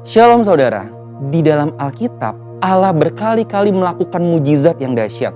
Shalom saudara, di dalam Alkitab Allah berkali-kali melakukan mujizat yang dahsyat.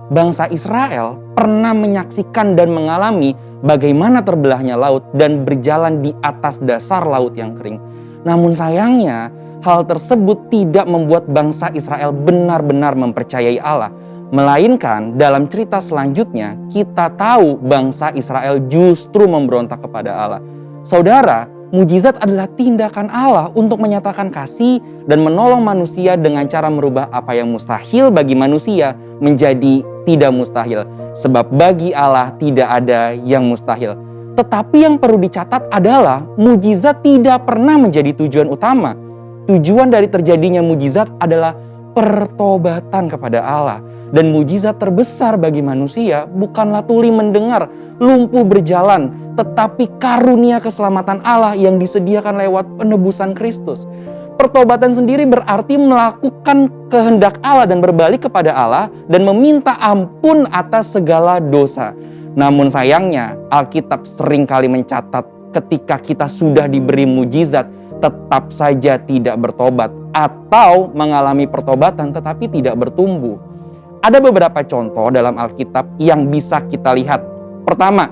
Bangsa Israel pernah menyaksikan dan mengalami bagaimana terbelahnya laut dan berjalan di atas dasar laut yang kering. Namun sayangnya hal tersebut tidak membuat bangsa Israel benar-benar mempercayai Allah. Melainkan dalam cerita selanjutnya kita tahu bangsa Israel justru memberontak kepada Allah. Saudara, mujizat adalah tindakan Allah untuk menyatakan kasih dan menolong manusia dengan cara merubah apa yang mustahil bagi manusia menjadi tidak mustahil. Sebab bagi Allah tidak ada yang mustahil. Tetapi yang perlu dicatat adalah mujizat tidak pernah menjadi tujuan utama. Tujuan dari terjadinya mujizat adalah pertobatan kepada Allah. Dan mujizat terbesar bagi manusia bukanlah tuli mendengar, lumpuh berjalan, tetapi karunia keselamatan Allah yang disediakan lewat penebusan Kristus. Pertobatan sendiri berarti melakukan kehendak Allah dan berbalik kepada Allah dan meminta ampun atas segala dosa. Namun sayangnya Alkitab seringkali mencatat ketika kita sudah diberi mujizat tetap saja tidak bertobat atau mengalami pertobatan tetapi tidak bertumbuh. Ada beberapa contoh dalam Alkitab yang bisa kita lihat. Pertama,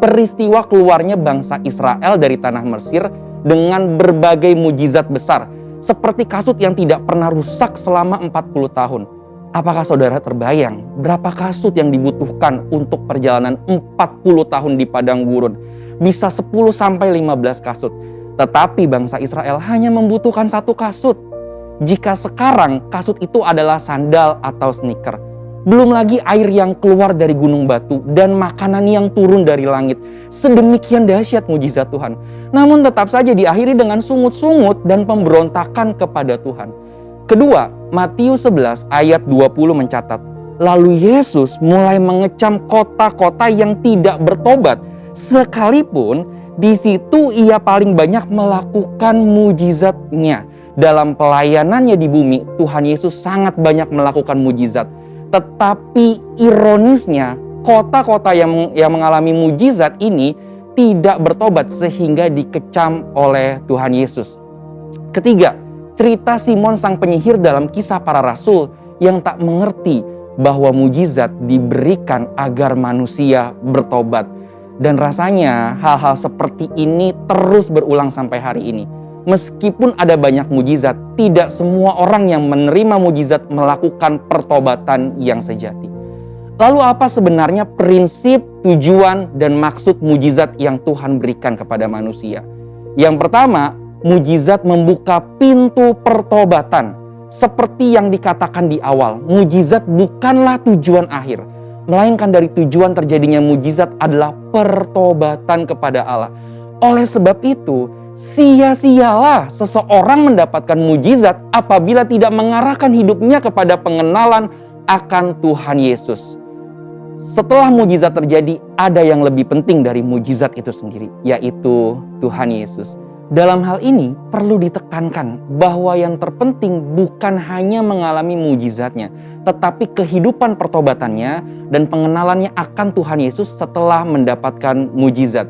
peristiwa keluarnya bangsa Israel dari tanah Mesir dengan berbagai mujizat besar. Seperti kasut yang tidak pernah rusak selama 40 tahun. Apakah saudara terbayang berapa kasut yang dibutuhkan untuk perjalanan 40 tahun di padang gurun? Bisa 10-15 kasut. Tetapi bangsa Israel hanya membutuhkan satu kasut. Jika sekarang kasut itu adalah sandal atau sneaker. Belum lagi air yang keluar dari gunung batu dan makanan yang turun dari langit. Sedemikian dahsyat mujizat Tuhan. Namun tetap saja diakhiri dengan sungut-sungut dan pemberontakan kepada Tuhan. Kedua, Matius 11 ayat 20 mencatat, lalu Yesus mulai mengecam kota-kota yang tidak bertobat. Sekalipun di situ ia paling banyak melakukan mujizatnya. Dalam pelayanannya di bumi, Tuhan Yesus sangat banyak melakukan mujizat. Tetapi ironisnya, kota-kota yang mengalami mujizat ini tidak bertobat sehingga dikecam oleh Tuhan Yesus. Ketiga, cerita Simon sang penyihir dalam Kisah Para Rasul yang tak mengerti bahwa mujizat diberikan agar manusia bertobat. Dan rasanya hal-hal seperti ini terus berulang sampai hari ini. Meskipun ada banyak mujizat, tidak semua orang yang menerima mujizat melakukan pertobatan yang sejati. Lalu apa sebenarnya prinsip, tujuan, dan maksud mujizat yang Tuhan berikan kepada manusia? Yang pertama, mujizat membuka pintu pertobatan. Seperti yang dikatakan di awal, mujizat bukanlah tujuan akhir. Melainkan dari tujuan terjadinya mujizat adalah pertobatan kepada Allah. Oleh sebab itu, sia-sialah seseorang mendapatkan mujizat apabila tidak mengarahkan hidupnya kepada pengenalan akan Tuhan Yesus. Setelah mujizat terjadi, ada yang lebih penting dari mujizat itu sendiri, yaitu Tuhan Yesus. Dalam hal ini perlu ditekankan bahwa yang terpenting bukan hanya mengalami mujizatnya, tetapi kehidupan pertobatannya dan pengenalannya akan Tuhan Yesus setelah mendapatkan mujizat.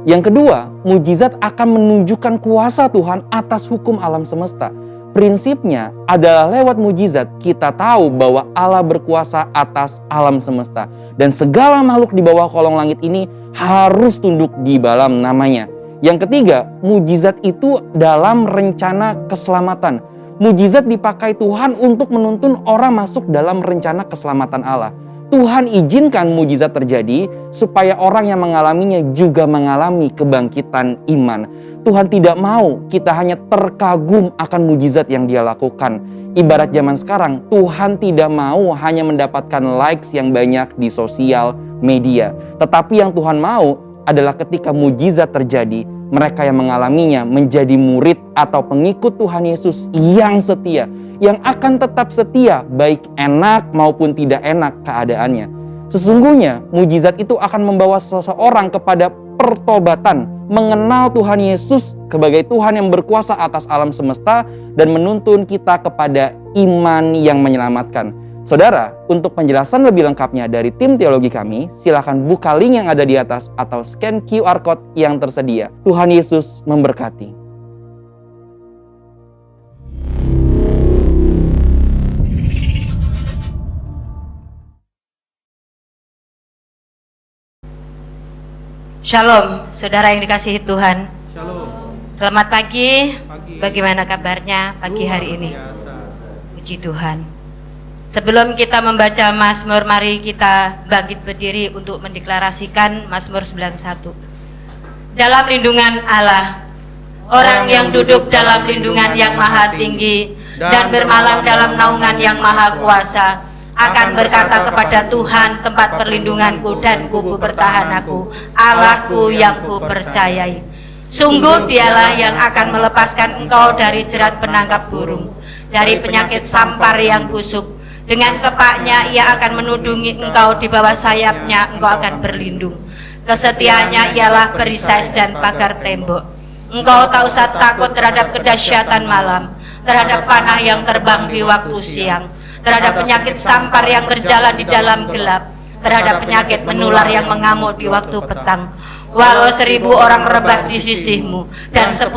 Yang kedua, mujizat akan menunjukkan kuasa Tuhan atas hukum alam semesta. Prinsipnya adalah lewat mujizat kita tahu bahwa Allah berkuasa atas alam semesta. Dan segala makhluk di bawah kolong langit ini harus tunduk di dalam namanya. Yang ketiga, mujizat itu dalam rencana keselamatan. Mujizat dipakai Tuhan untuk menuntun orang masuk dalam rencana keselamatan Allah. Tuhan izinkan mujizat terjadi supaya orang yang mengalaminya juga mengalami kebangkitan iman. Tuhan tidak mau kita hanya terkagum akan mujizat yang Dia lakukan. Ibarat zaman sekarang, Tuhan tidak mau hanya mendapatkan likes yang banyak di sosial media. Tetapi yang Tuhan mau adalah ketika mujizat terjadi, mereka yang mengalaminya menjadi murid atau pengikut Tuhan Yesus yang setia, yang akan tetap setia baik enak maupun tidak enak keadaannya. Sesungguhnya mujizat itu akan membawa seseorang kepada pertobatan, mengenal Tuhan Yesus sebagai Tuhan yang berkuasa atas alam semesta dan menuntun kita kepada iman yang menyelamatkan. Saudara, untuk penjelasan lebih lengkapnya dari tim teologi kami, silakan buka link yang ada di atas atau scan QR Code yang tersedia. Tuhan Yesus memberkati. Shalom, saudara yang dikasihi Tuhan. Shalom. Selamat pagi. Pagi. Bagaimana kabarnya pagi hari ini? Biasa. Puji Tuhan. Sebelum kita membaca Mazmur, mari kita bangkit berdiri untuk mendeklarasikan Mazmur 91. Dalam lindungan Allah, orang yang duduk dalam lindungan yang maha tinggi dan bermalam dalam naungan yang maha kuasa akan berkata kepada Tuhan tempat perlindunganku dan kubu pertahananku, Allahku yang ku percayai. Sungguh dialah yang akan melepaskan engkau dari jerat penangkap burung, dari penyakit sampar yang busuk. Dengan kepaknya ia akan menudungi engkau, di bawah sayapnya engkau akan berlindung. Kesetiaannya ialah perisai dan pagar tembok. Engkau tak usah takut terhadap kedahsyatan malam, terhadap panah yang terbang di waktu siang, terhadap penyakit sampar yang berjalan di dalam gelap, terhadap penyakit menular yang mengamuk di waktu petang. Walau 1000 orang rebah di sisimu dan 10.000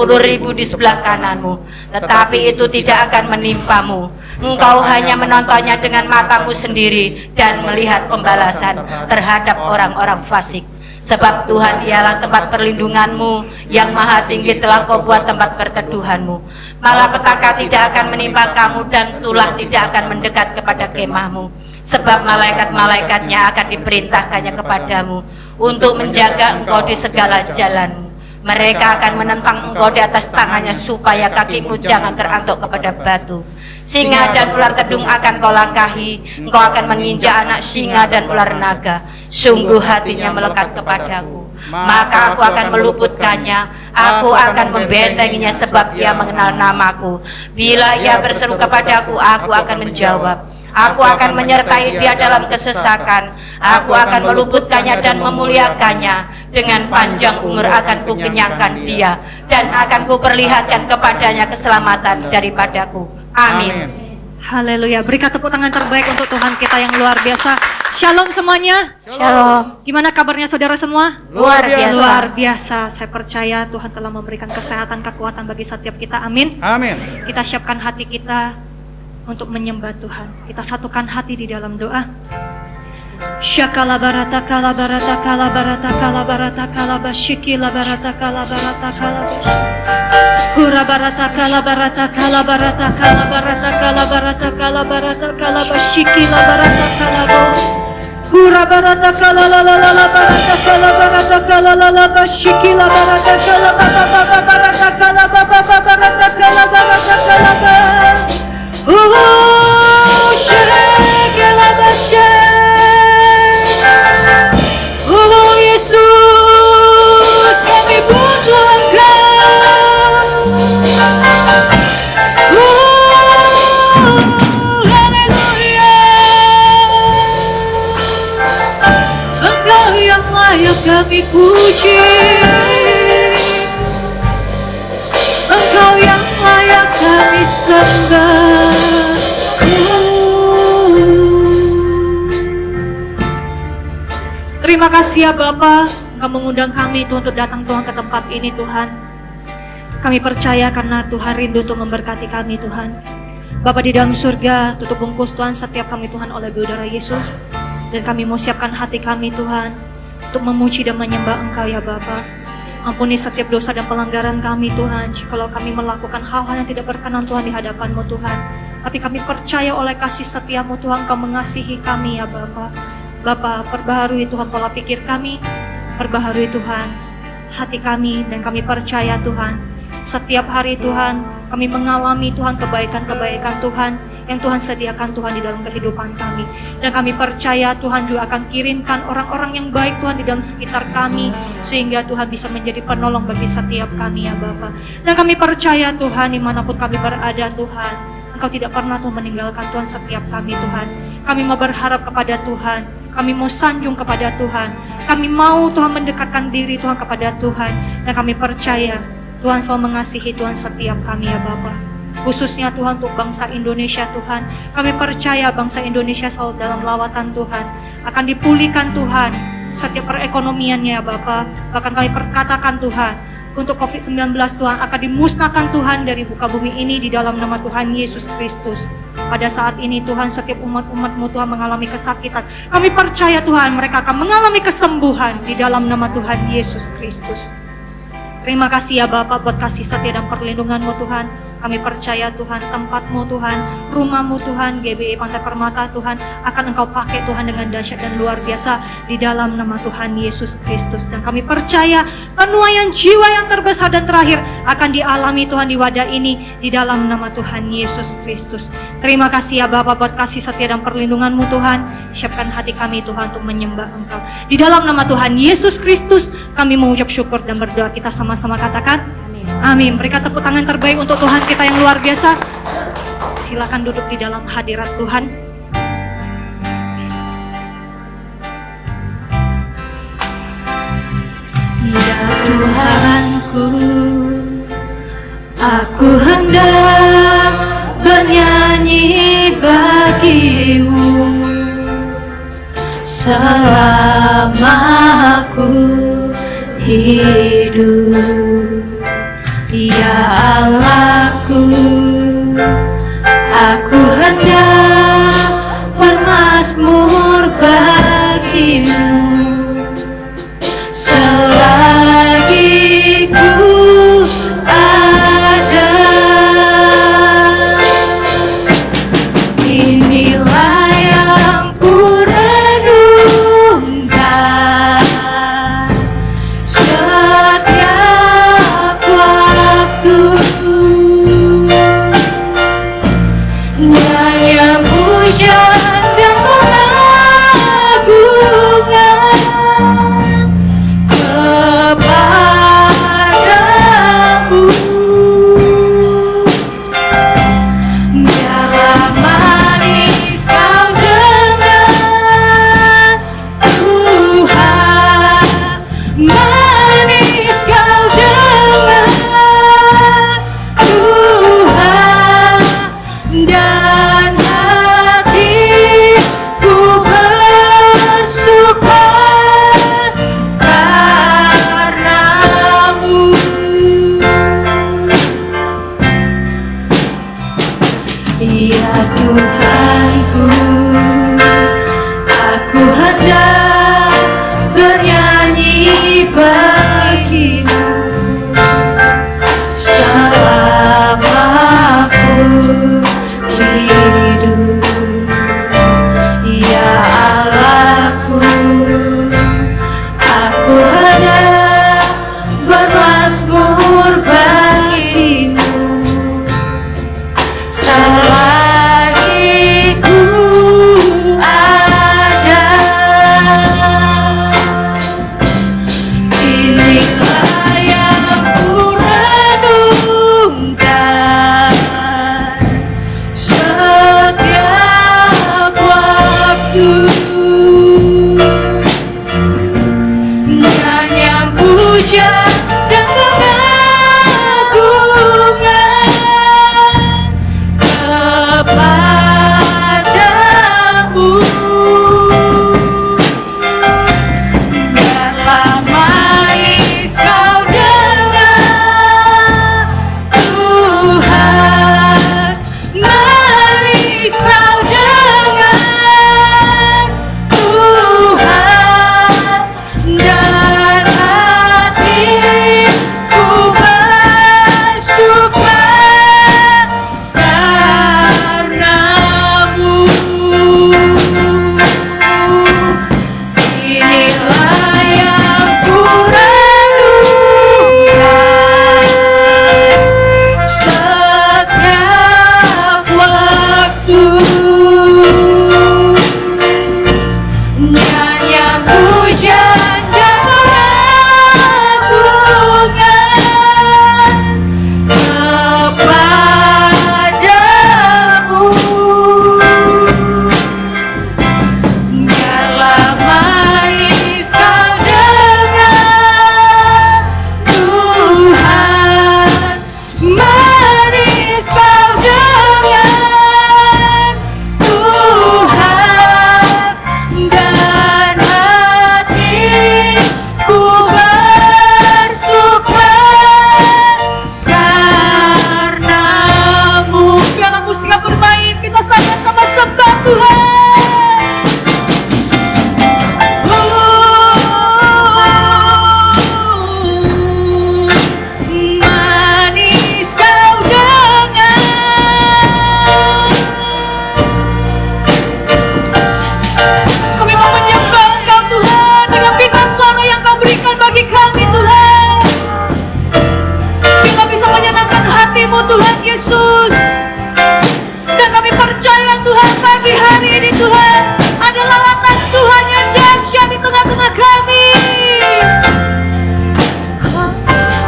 di sebelah kananmu, tetapi itu tidak akan menimpamu. Engkau hanya menontonnya dengan matamu sendiri dan melihat pembalasan terhadap orang-orang fasik. Sebab Tuhan ialah tempat perlindunganmu, yang maha tinggi telah kau buat tempat perteduhanmu. Malapetaka tidak akan menimpa kamu dan tulah tidak akan mendekat kepada kemahmu. Sebab malaikat-malaikatnya akan diperintahkannya kepadamu untuk menjaga engkau di segala jalanmu. Mereka akan menentang engkau di atas tangannya supaya kakimu jangan terantuk kepada batu. Singa dan ular tedung akan kau langkahi, engkau akan menginjak anak singa dan ular naga. Sungguh hatinya melekat kepadaku, maka aku akan meluputkannya, aku akan membentenginya sebab ia mengenal namaku. Bila ia berseru kepadaku, aku akan menjawab. Aku akan menyertai dia dalam kesesakan, aku akan meluputkannya dan memuliakannya. Dengan panjang umur akan kukenyangkan dia, dan akan kuperlihatkan kepadanya keselamatan daripadaku. Amin. Haleluya. Berikan tepuk tangan terbaik untuk Tuhan kita yang luar biasa. Shalom semuanya. Shalom. Gimana kabarnya saudara semua? Luar biasa. Luar biasa. Saya percaya Tuhan telah memberikan kesehatan, kekuatan bagi setiap kita. Amin. Amin. Kita siapkan hati kita untuk menyembah Tuhan. Kita satukan hati di dalam doa. Syakala barata kala barata kala barata kala barata kala basyiki la barata kala barata kala basyiki. Hura barata kala barata kala barata kala barata kala barata kala barata kala basyiki la barata kala bo. Hura barata kala la la la la barata kala barata kala la la basyiki la barata kala baba baba barata kala baba baba barata kala barata kala ba. Shekela basyiki. Oh Yesus, kami butuh Engkau. Oh, haleluya. Engkau yang layak kami puji, Engkau yang layak kami sembah. Terima kasih ya Bapa, Engkau mengundang kami Tuhan untuk datang Tuhan ke tempat ini Tuhan. Kami percaya karena Tuhan rindu untuk memberkati kami Tuhan. Bapa di dalam surga, tutup bungkus Tuhan setiap kami Tuhan oleh berdarah Yesus. Dan kami mau siapkan hati kami Tuhan untuk memuji dan menyembah Engkau ya Bapa. Ampuni setiap dosa dan pelanggaran kami Tuhan, jikalau kami melakukan hal-hal yang tidak berkenan Tuhan di hadapan-Mu Tuhan. Tapi kami percaya oleh kasih setia-Mu Tuhan, Engkau mengasihi kami ya Bapa. Bapa, perbaharui Tuhan pola pikir kami, perbaharui Tuhan hati kami, dan kami percaya Tuhan, setiap hari Tuhan, kami mengalami Tuhan kebaikan-kebaikan Tuhan, yang Tuhan sediakan Tuhan di dalam kehidupan kami. Dan kami percaya Tuhan juga akan kirimkan orang-orang yang baik Tuhan di dalam sekitar kami, sehingga Tuhan bisa menjadi penolong bagi setiap kami ya Bapa. Dan kami percaya Tuhan, dimanapun kami berada Tuhan, Engkau tidak pernah Tuhan meninggalkan Tuhan setiap kami Tuhan. Kami mau berharap kepada Tuhan, kami mau sanjung kepada Tuhan, kami mau Tuhan mendekatkan diri Tuhan kepada Tuhan, dan kami percaya Tuhan selalu mengasihi Tuhan setiap kami ya Bapa. Khususnya Tuhan untuk bangsa Indonesia Tuhan, kami percaya bangsa Indonesia selalu dalam lawatan Tuhan, akan dipulihkan Tuhan setiap perekonomiannya ya Bapa. Bahkan kami perkatakan Tuhan, untuk COVID-19 Tuhan akan dimusnahkan Tuhan dari muka bumi ini di dalam nama Tuhan Yesus Kristus. pada saat ini Tuhan, setiap umat-umat-Mu Tuhan mengalami kesakitan. Kami percaya Tuhan, mereka akan mengalami kesembuhan di dalam nama Tuhan Yesus Kristus. Terima kasih ya Bapak buat kasih setia dan perlindungan-Mu Tuhan. Kami percaya Tuhan, tempat-Mu Tuhan, rumah-Mu Tuhan, GBI Pantai Permata Tuhan, akan Engkau pakai Tuhan dengan dahsyat dan luar biasa di dalam nama Tuhan Yesus Kristus. Dan kami percaya penuaian jiwa yang terbesar dan terakhir akan dialami Tuhan di wadah ini di dalam nama Tuhan Yesus Kristus. Terima kasih ya Bapak buat kasih setia dan perlindungan-Mu Tuhan. Siapkan hati kami Tuhan untuk menyembah Engkau. Di dalam nama Tuhan Yesus Kristus kami mengucap syukur dan berdoa. Kita sama-sama katakan amin. Berikan tepuk tangan terbaik untuk Tuhan kita yang luar biasa. Silakan duduk di dalam hadirat Tuhan. Ya Tuhanku, aku hendak bernyanyi bagi-Mu selama aku hidup. Ya Allahku, aku hendak bermazmur bagi-Mu selagi ku ada. Inilah yang ku renungkan setiap waktu. Nyanyi Tuhan Yesus. Dan kami percaya Tuhan pagi hari ini Tuhan ada lawatan Tuhan yang dahsyat di tengah-tengah kami.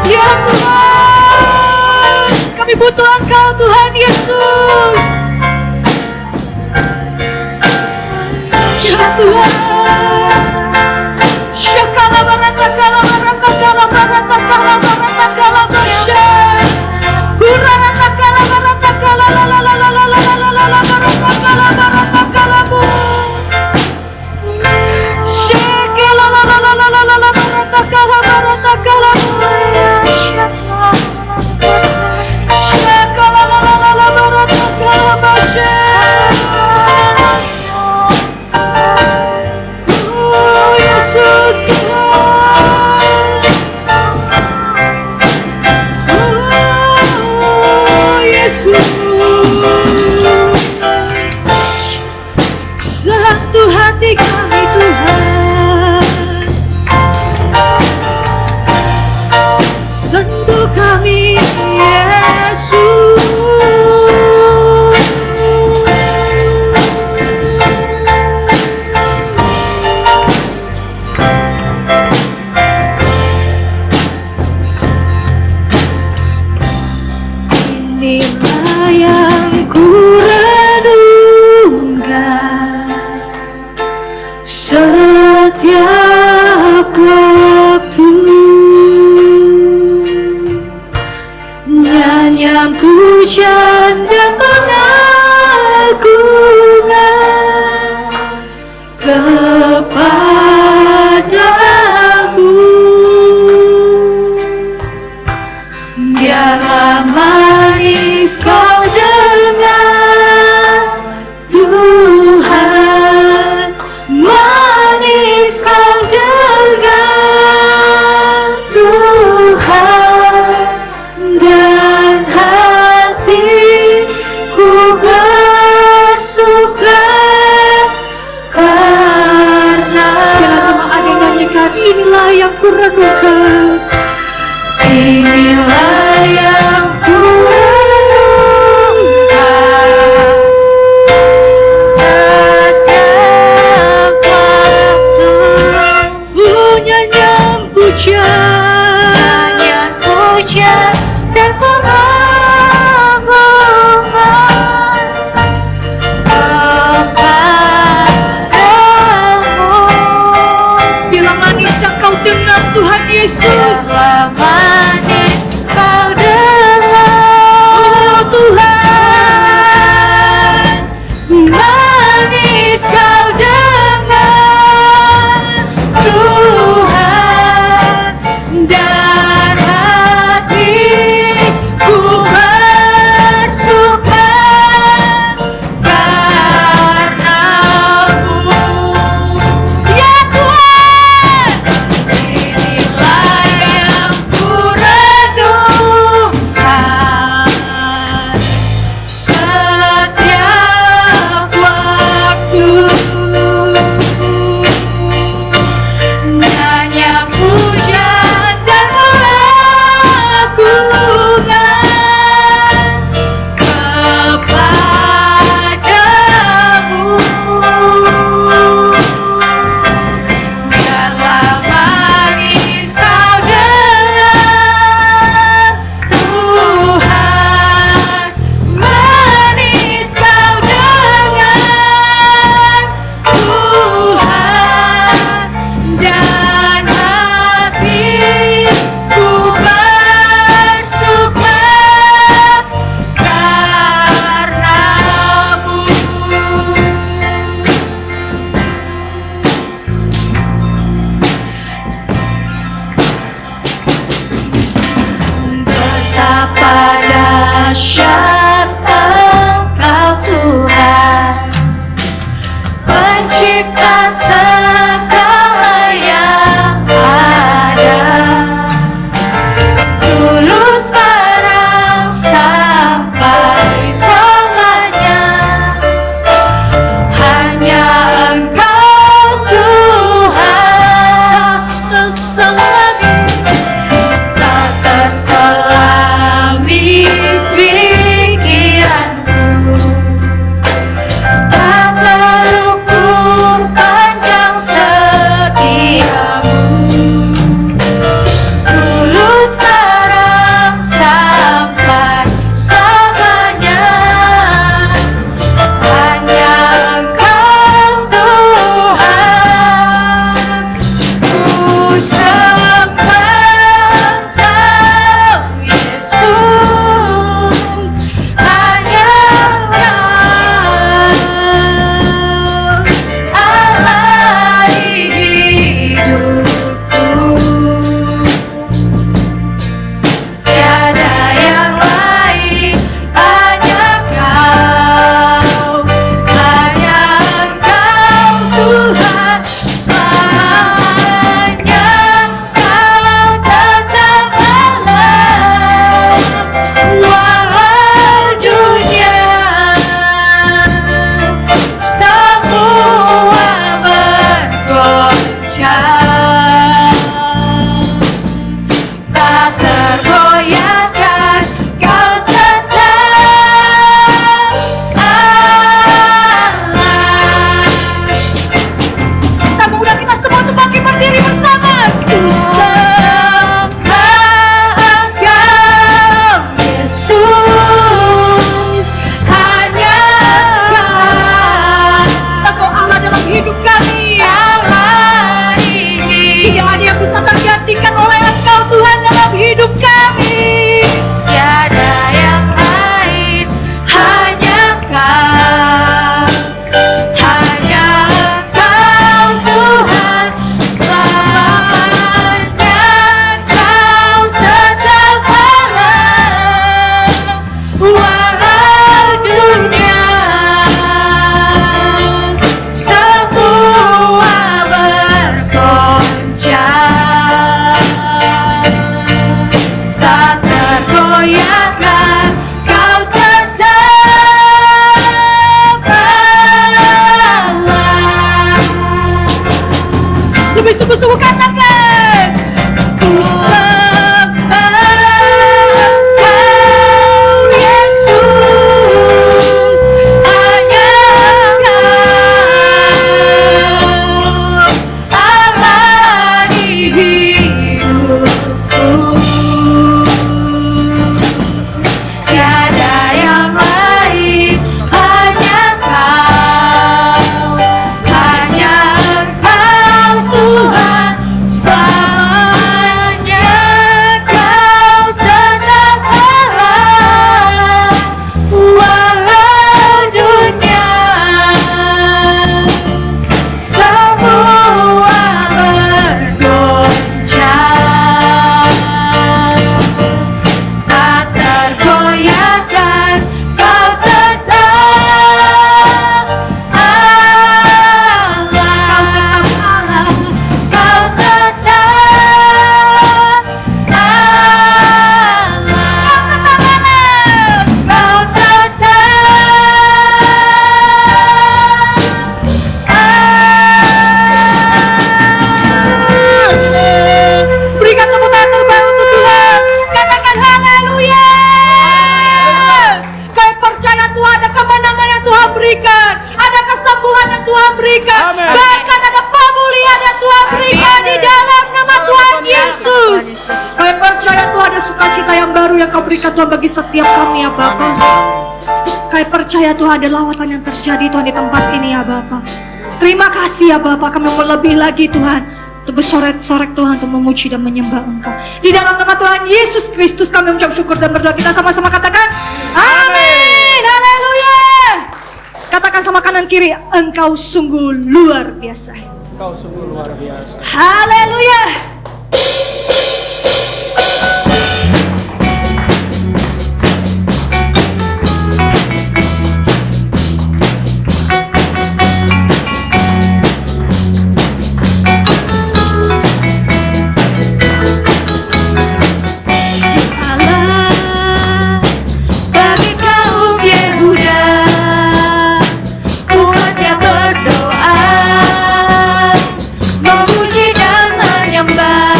Ya Tuhan, kami butuh Engkau Tuhan Yesus. Ya Tuhan. Syakala barata kala barata kala barata kala barata kala basya. Burata kala barata kala la la la la la la la la la barata kala bu. Syakala la la la la la la la barata kala bu. Syakala la la la la barata kala basya. Oh Yesus Tuhan. Oh Yesus. Satu hati kami Tuhan. Sentuh kami Yesus. Inilah yang ku renungkan setiap waktu. Nyanyian pujian dan pengagungan kepadamu. Biarlah manis kau dengar Tuhan, manis kau dengar Tuhan, dan hatiku Tuhan berikan. Amin. Bahkan ada pemulihan yang Tuhan berikan di dalam nama Tuhan Yesus. Saya percaya Tuhan ada sukacita yang baru yang Kau berikan Tuhan bagi setiap kami ya Bapa. Kami percaya Tuhan ada lawatan yang terjadi Tuhan di tempat ini ya Bapa. Terima kasih ya Bapa, kami mau lebih lagi Tuhan untuk bersorak-sorak Tuhan, untuk memuji dan menyembah Engkau. Di dalam nama Tuhan Yesus Kristus kami mengucap syukur dan berdoa. Kita sama-sama katakan amin. Haleluya. Katakan sama kanan kiri, Engkau sungguh luar biasa. Engkau sungguh luar biasa. Haleluya. Bagi kaum Yehuda, umatnya berdoa, memuji dan menyembah.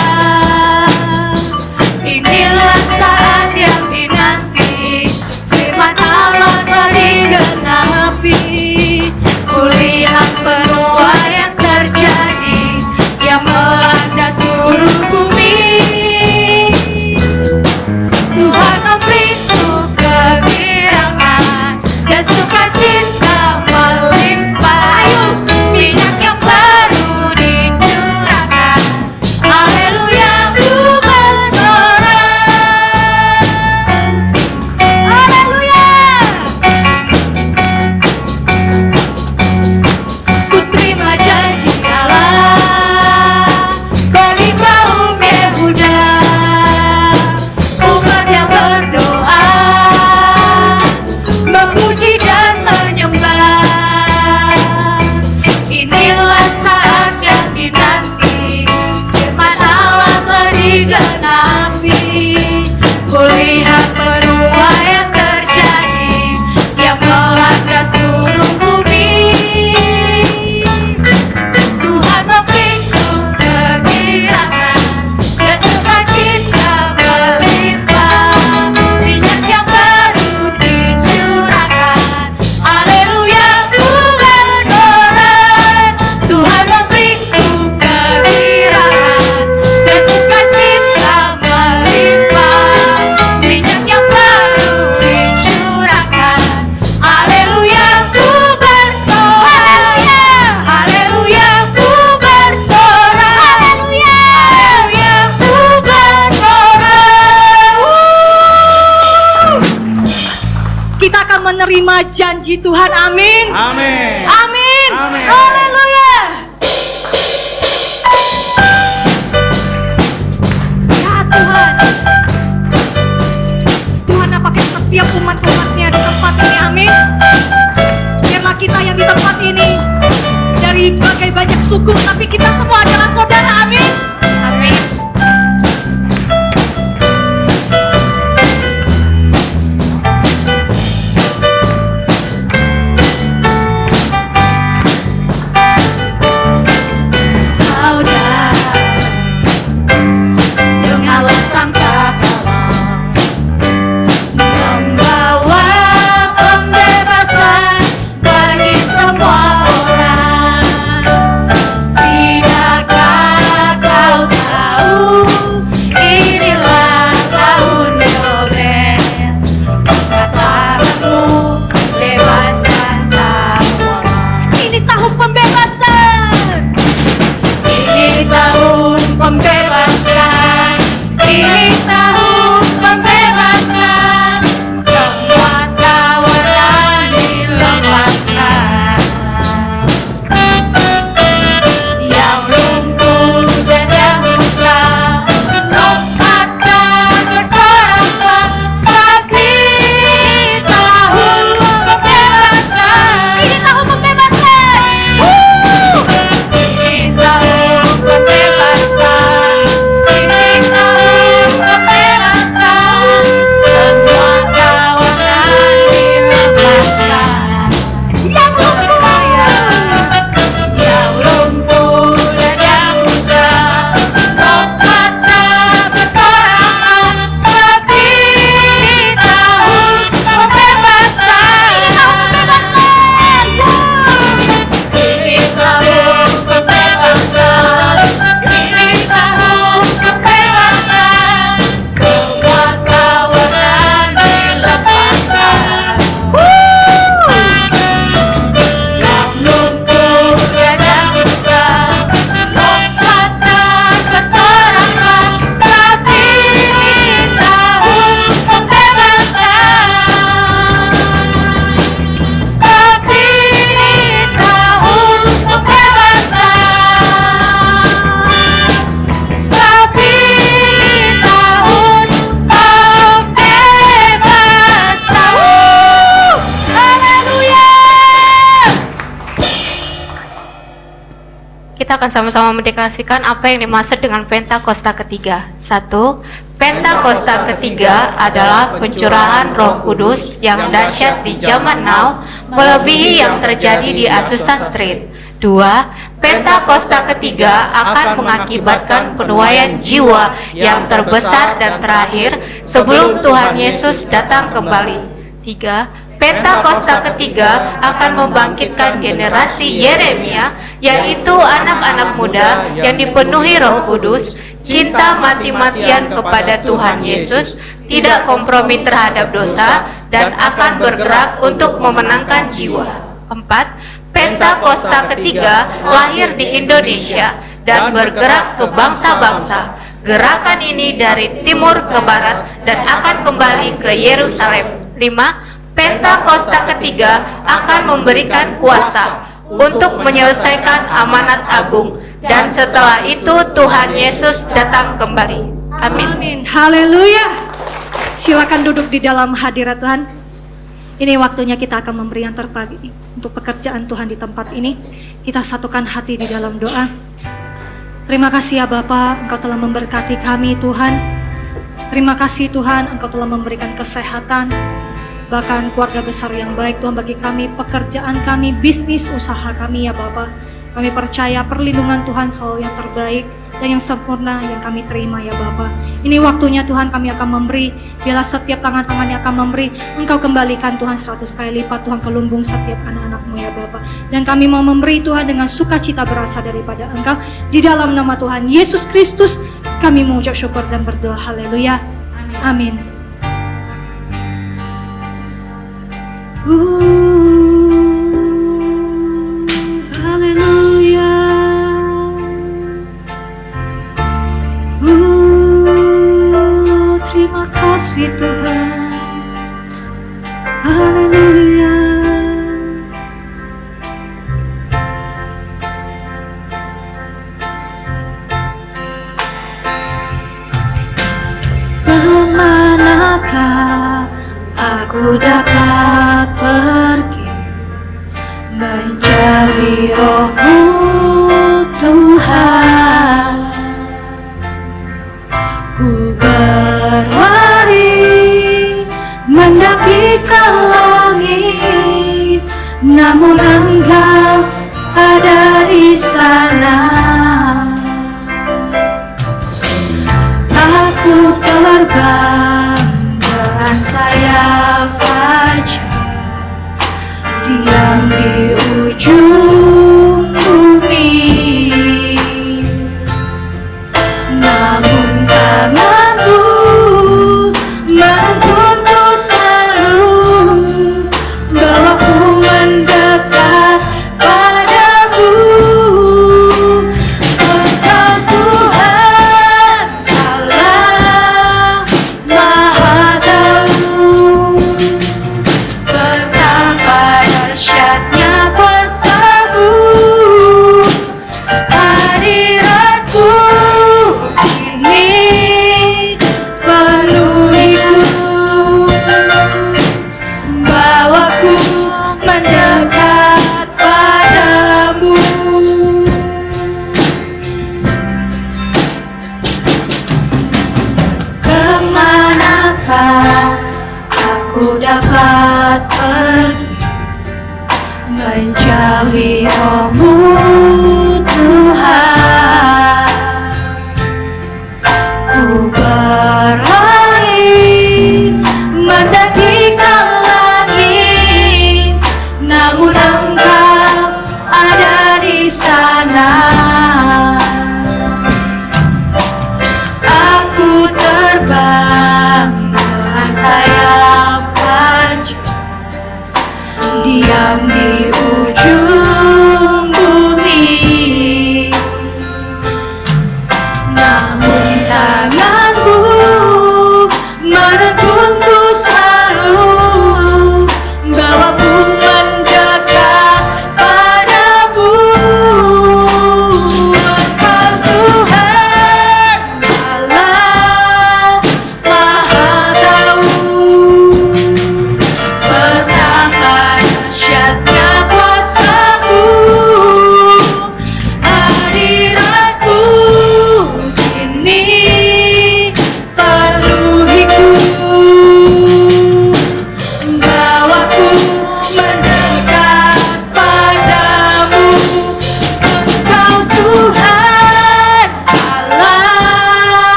Inilah saat yang dinanti, firman Allah telah digenapi. Kulihat penuai yang terjadi, yang melanda seluruh bumi. Tuhan memberiku kegirangan dan sukacita melimpah. Ayo, minyak yang baru dicurahkan. Haleluya, ku bersorak. Haleluya. Ku terima janji Allah bagi kaum Yehuda, umat yang berdoa, memuji dan menyembah. Inilah saat yang dinanti, firman Allah telah digenapi. Kulihat penuai yang terjadi, yang melanda seluruh bumi. Tuhan memberiku kegirangan dan sukacita melimpah. Minyak yang baru dicurahkan. Haleluya, ku bersorak. Tuhan memberiku kegirangan dan sukacita melimpah. Minyak yang baru dicurahkan. Haleluya, ku bersorak. Haleluya, ku bersorak. Haleluya, ku bersorak. Kita akan menerima janji Tuhan, amin. Amin. Amin. Amin. Haleluya. Ya Tuhan. Tuhan pakai setiap umat-umatnya di tempat ini, amin. Biarlah kita yang di tempat ini dari berbagai banyak suku, tapi kita semua adalah saudara, amin. Amin. Saudara, dengarlah sangkakala membawa pembebasan bagi semua orang. Tidakkah kita akan sama-sama mendeklarasikan apa yang dimaksud dengan Pentakosta ketiga. 1. Pentakosta ketiga adalah pencurahan Roh Kudus yang dahsyat di zaman now, melebihi yang terjadi di Azusa Street. 2. Pentakosta ketiga akan mengakibatkan penuaian jiwa yang terbesar dan terakhir sebelum Tuhan Yesus datang kembali. 3. Pentakosta ketiga akan membangkitkan generasi Yeremia, yaitu anak-anak muda yang dipenuhi Roh Kudus, cinta mati-matian kepada Tuhan Yesus, tidak kompromi terhadap dosa, dan akan bergerak untuk memenangkan jiwa. 4. Pentakosta ketiga lahir di Indonesia dan bergerak ke bangsa-bangsa. Gerakan ini dari timur ke barat dan akan kembali ke Yerusalem. 5. Pentakosta ketiga akan memberikan kuasa untuk menyelesaikan amanat agung, dan setelah itu Tuhan Yesus datang kembali. Amin. Amin. Haleluya. Silakan duduk di dalam hadirat Tuhan. Ini waktunya kita akan memberi yang terbaik untuk pekerjaan Tuhan di tempat ini. Kita satukan hati di dalam doa. Terima kasih ya Bapa, Engkau telah memberkati kami Tuhan. Terima kasih Tuhan, Engkau telah memberikan kesehatan, bahkan keluarga besar yang baik Tuhan bagi kami, pekerjaan kami, bisnis usaha kami ya Bapa. Kami percaya perlindungan Tuhan selalu yang terbaik dan yang sempurna yang kami terima ya Bapa. Ini waktunya Tuhan kami akan memberi, biarlah setiap tangan-tangan yang akan memberi, Engkau kembalikan Tuhan 100 kali lipat Tuhan ke lumbung setiap anak-anak-Mu ya Bapa. Dan kami mau memberi Tuhan dengan sukacita berasal daripada Engkau. Di dalam nama Tuhan Yesus Kristus kami mengucap syukur dan berdoa. Haleluya. Amin. Haleluya. Terima kasih Tuhan. Haleluya. Kemanakah aku dapat pergi mencari Roh-Mu Tuhan? Ku berlari mendaki ke langit, namun Engkau ada di sana. Aku terbang dengan sayap aja, diam di ujung bumi, namun tanganmu menuntunku selalu, bawaku mendekat padamu. Engkau Tuhan Allah Maha Tahu, betapa dahsyat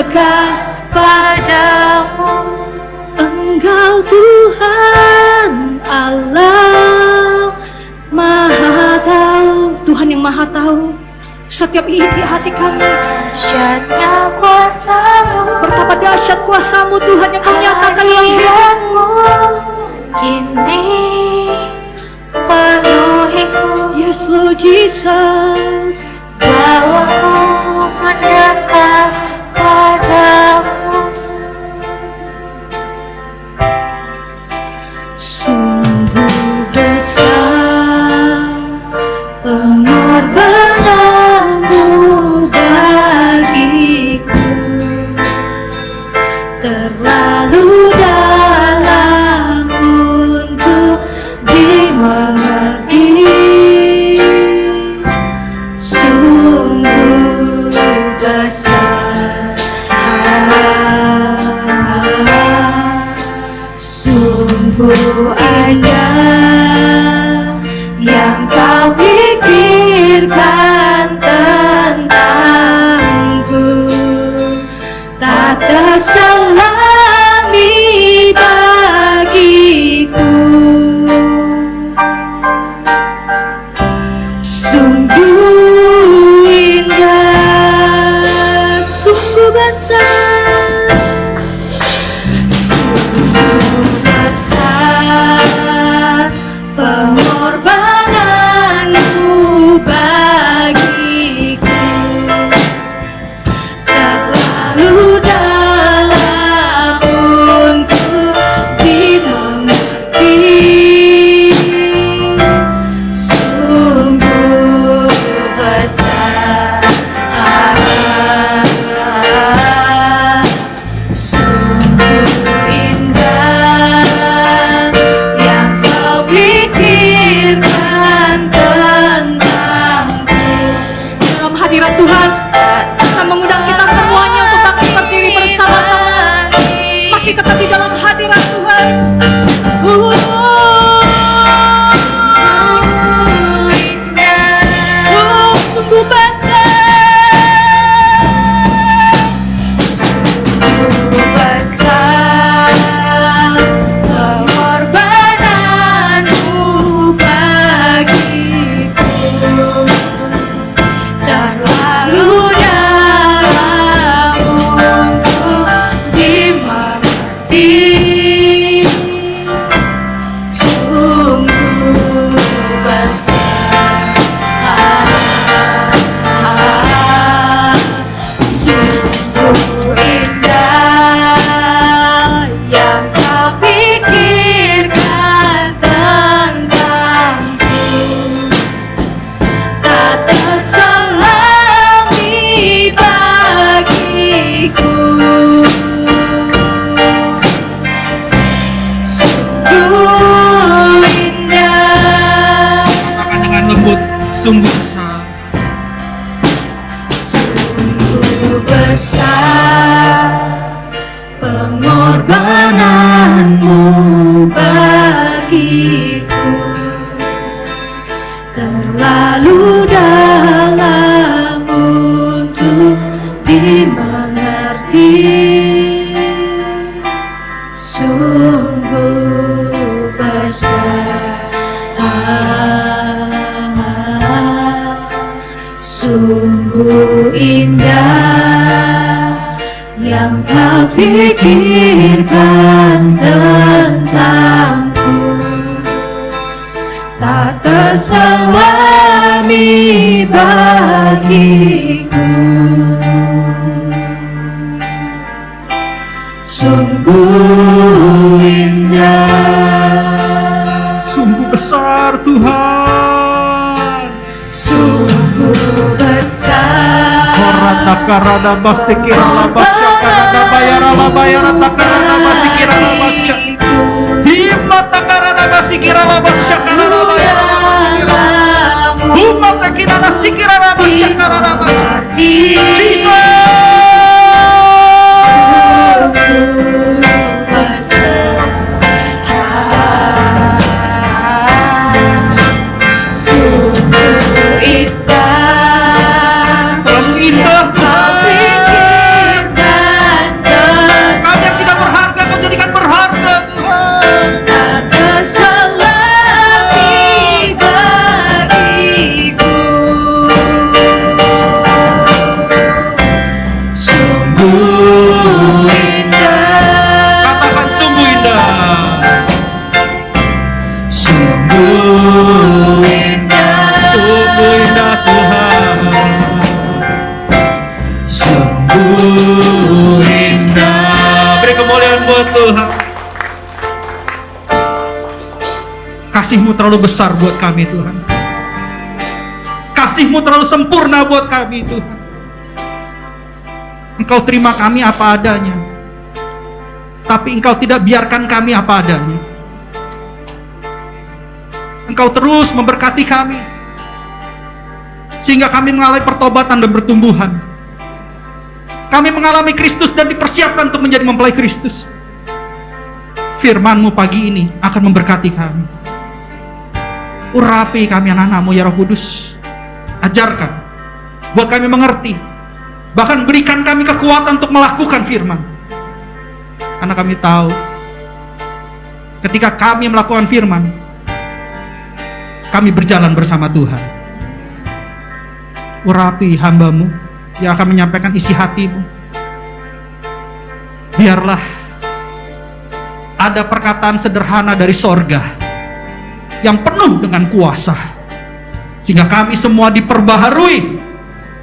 dekat padamu. Engkau Tuhan Allah Maha Tahu. Tuhan yang Maha Tahu setiap isi hati kami. Dahsyatnya kuasa-Mu, Betapa dahsyat kuasa-Mu Tuhan yang Kau nyatakan dalam hidupmu. ini penuhiku. Yes Lord Jesus. Bawaku mendekat padamu. Sungguh besar pengorbananmu bagiku, terlalu dalam untuk dimengerti. Sungguh besar, sungguh aja yang Kau pikirkan tentangku, tak terselami bagiku. Sungguh indah, sungguh besar, sungguh besar pengorbananmu bagiku, terlalu dalam untuk dimengerti. Sungguh besar, sungguh indah yang Kau pikirkan tentangku. Dalam hadirat Tuhan, kita mengundang kita semuanya untuk bangkit berdiri bersama-sama. Masih tetap di dalam hadirat Tuhan. Sungguh besar, sungguh besar pengorbananmu bagiku, terlalu dalam untuk dimengerti. Sungguh besar, sungguh indah yang Kau pikirkan tentangku, tak terselami bagiku. Sungguh indah, Katakan dengan lembut, sungguh besar. sungguh besar pengorbananmu bagiku, terlalu dalam untuk dimengerti. Sungguh besar, sungguh indah yang Kau pikirkan tentangku, tak terselami bagiku. Sungguh indah, Sungguh besar Tuhan. sungguh besar. Takarada bastikira labasya karada bayara labayara takarada basikira labasya. Himma takarada basikira labasya karada bayara labasikira. Himma takarada sikira labasya karada labasya. Jesus. Sungguh indah, Terlalu indah Kau pikirkan Kasih-Mu terlalu besar buat kami Tuhan. Kasih-Mu terlalu sempurna buat kami Tuhan. Engkau terima kami apa adanya, tapi Engkau tidak biarkan kami apa adanya. Engkau terus memberkati kami, sehingga kami mengalami pertobatan dan pertumbuhan. Kami mengalami Kristus dan dipersiapkan untuk menjadi mempelai Kristus. Firman-Mu pagi ini akan memberkati kami. Urapi kami anak-Mu ya Roh Kudus. Ajarkan, buat kami mengerti, bahkan berikan kami kekuatan untuk melakukan firman. Karena kami tahu, ketika kami melakukan firman, kami berjalan bersama Tuhan. Urapi hamba-Mu yang akan menyampaikan isi hati-Mu. Biarlah ada perkataan sederhana dari sorga yang penuh dengan kuasa, sehingga kami semua diperbaharui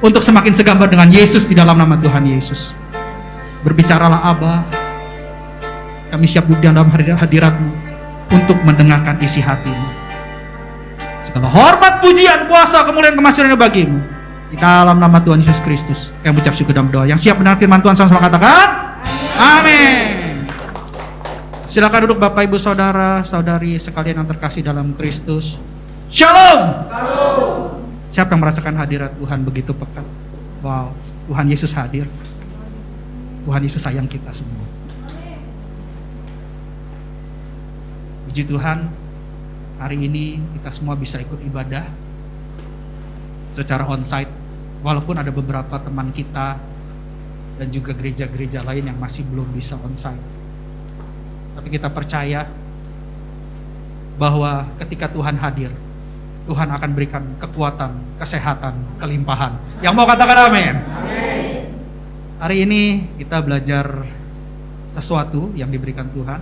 untuk semakin segambar dengan Yesus di dalam nama Tuhan Yesus. Berbicaralah Abah, kami siap duduk dalam hadirat-Mu untuk mendengarkan isi hati-Mu. Segala hormat, pujian, kuasa, kemuliaan, kemasyurannya bagi-Mu. Di dalam nama Tuhan Yesus Kristus, kami ucap syukur dan berdoa. Yang siap mendengar firman Tuhan sama-sama katakan, amin. Silakan duduk Bapak Ibu Saudara, Saudari sekalian yang terkasih dalam Kristus. Shalom. Siapa yang merasakan hadirat Tuhan begitu pekat? Wow, Tuhan Yesus hadir. Tuhan Yesus sayang kita semua. Puji Tuhan, hari ini kita semua bisa ikut ibadah secara onsite, walaupun ada beberapa teman kita dan juga gereja-gereja lain yang masih belum bisa onsite. Tapi kita percaya bahwa ketika Tuhan hadir, Tuhan akan berikan kekuatan, kesehatan, kelimpahan. Yang mau katakan amin? Amin. Hari ini kita belajar sesuatu yang diberikan Tuhan.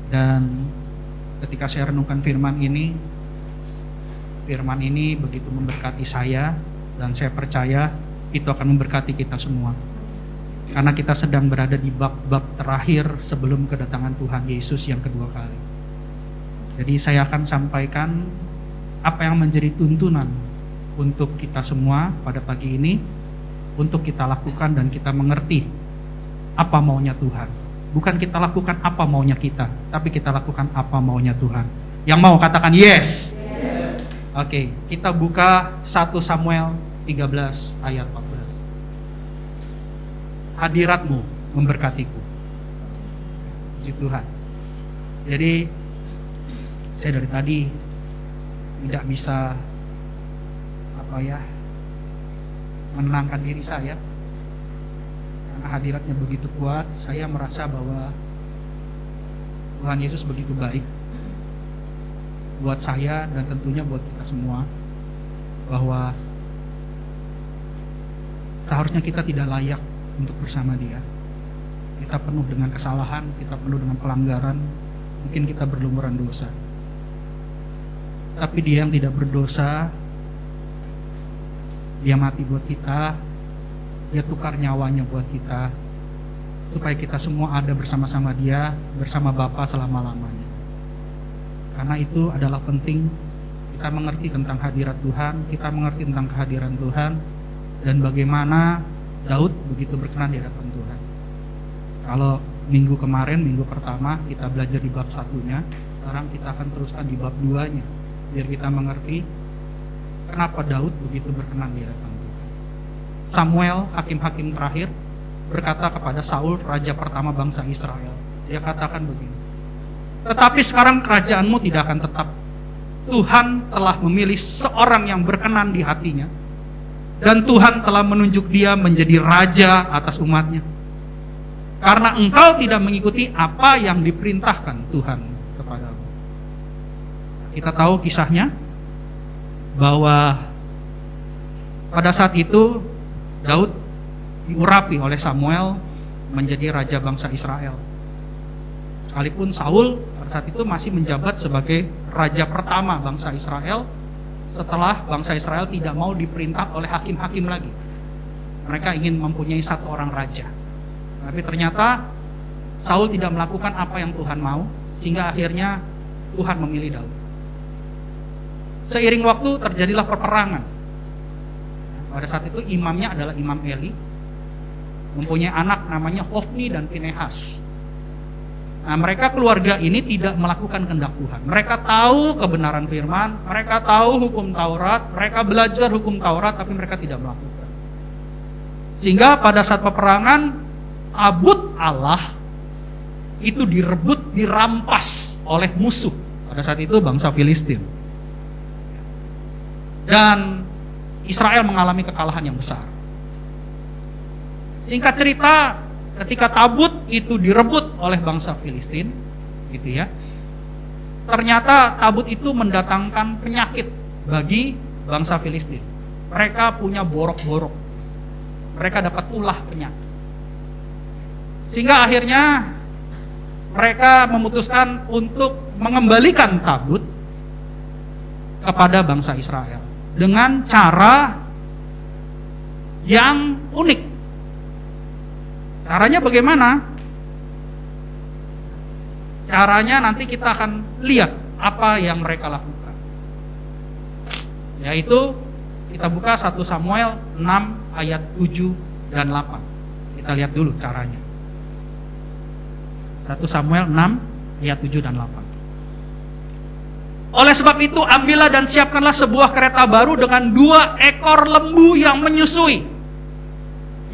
Dan ketika saya renungkan firman ini begitu memberkati saya. Dan saya percaya itu akan memberkati kita semua. Karena kita sedang berada di bab-bab terakhir sebelum kedatangan Tuhan Yesus yang kedua kali. Jadi saya akan sampaikan apa yang menjadi tuntunan untuk kita semua pada pagi ini, untuk kita lakukan dan kita mengerti apa maunya Tuhan. Bukan kita lakukan apa maunya kita, tapi kita lakukan apa maunya Tuhan. Yang mau katakan yes. Oke, kita buka 1 Samuel 13 ayat 14. Hadirat-Mu memberkatiku. Puji Tuhan. Jadi saya dari tadi tidak bisa menenangkan diri saya, karena hadiratnya begitu kuat. Saya merasa bahwa Tuhan Yesus begitu baik buat saya dan tentunya buat kita semua, bahwa seharusnya kita tidak layak untuk bersama Dia. Kita penuh dengan kesalahan, kita penuh dengan pelanggaran, mungkin kita berlumuran dosa. Tapi Dia yang tidak berdosa, Dia mati buat kita, Dia tukar nyawanya buat kita, supaya kita semua ada bersama-sama Dia, bersama Bapa selama-lamanya. Karena itu adalah penting kita mengerti tentang hadirat Tuhan, kita mengerti tentang kehadiran Tuhan, dan bagaimana Daud begitu berkenan di hadapan Tuhan. Kalau minggu kemarin, minggu pertama kita belajar di bab 1-nya, sekarang kita akan teruskan di bab 2-nya, biar kita mengerti kenapa Daud begitu berkenan di hadapan Tuhan. Samuel, hakim-hakim terakhir, berkata kepada Saul, raja pertama bangsa Israel. Dia katakan begini, tetapi sekarang kerajaanmu tidak akan tetap. Tuhan telah memilih seorang yang berkenan di hatinya, dan Tuhan telah menunjuk dia menjadi raja atas umatnya. Karena engkau tidak mengikuti apa yang diperintahkan Tuhan kepadamu. Kita tahu kisahnya, bahwa pada saat itu Daud diurapi oleh Samuel menjadi raja bangsa Israel. Sekalipun Saul pada saat itu masih menjabat sebagai raja pertama bangsa Israel, setelah bangsa Israel tidak mau diperintah oleh hakim-hakim lagi. Mereka ingin mempunyai satu orang raja. Tapi ternyata Saul tidak melakukan apa yang Tuhan mau, sehingga akhirnya Tuhan memilih Daud. seiring waktu terjadilah peperangan. Pada saat itu imamnya adalah Imam Eli, mempunyai anak namanya Hofni dan Pinehas. Nah, mereka keluarga ini tidak melakukan kehendak Tuhan. Mereka tahu kebenaran firman, mereka tahu hukum Taurat, mereka belajar hukum Taurat, tapi mereka tidak melakukan. Sehingga pada saat peperangan, tabut Allah itu direbut, dirampas oleh musuh. Pada saat itu bangsa Filistin. Dan Israel mengalami kekalahan yang besar. Singkat cerita, ketika tabut itu direbut oleh bangsa Filistin, gitu ya. Ternyata tabut itu mendatangkan penyakit bagi bangsa Filistin. Mereka punya borok-borok. Mereka dapat ulah penyakit. Sehingga akhirnya mereka memutuskan untuk mengembalikan tabut kepada bangsa Israel dengan cara yang unik. Caranya bagaimana? Caranya nanti kita akan lihat apa yang mereka lakukan. Yaitu kita buka 1 Samuel 6 ayat 7 dan 8. Kita lihat dulu caranya. 1 Samuel 6 ayat 7 dan 8. Oleh sebab itu ambillah dan siapkanlah sebuah kereta baru dengan 2 ekor lembu yang menyusui,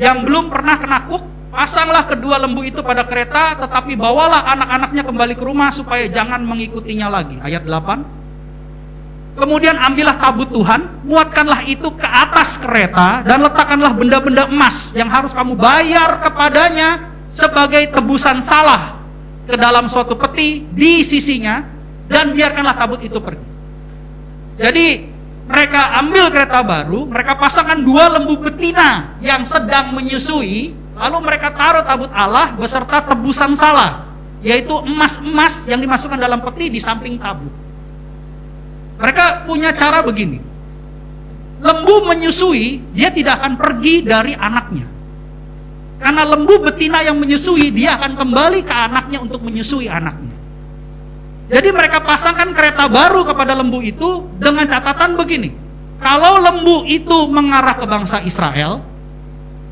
yang belum pernah kena kuk. Pasanglah kedua lembu itu pada kereta, tetapi bawalah anak-anaknya kembali ke rumah supaya jangan mengikutinya lagi. Ayat 8. Kemudian ambillah tabut Tuhan, muatkanlah itu ke atas kereta, dan letakkanlah benda-benda emas yang harus kamu bayar kepadanya sebagai tebusan salah ke dalam suatu peti di sisinya, dan biarkanlah tabut itu pergi. Jadi mereka ambil kereta baru, mereka pasangkan 2 lembu betina yang sedang menyusui, lalu mereka taruh tabut Allah beserta tebusan salah, yaitu emas-emas yang dimasukkan dalam peti di samping tabut. Mereka punya cara begini. Lembu menyusui, dia tidak akan pergi dari anaknya. Karena lembu betina yang menyusui, dia akan kembali ke anaknya untuk menyusui anaknya. Jadi mereka pasangkan kereta baru kepada lembu itu dengan catatan begini. Kalau lembu itu mengarah ke bangsa Israel,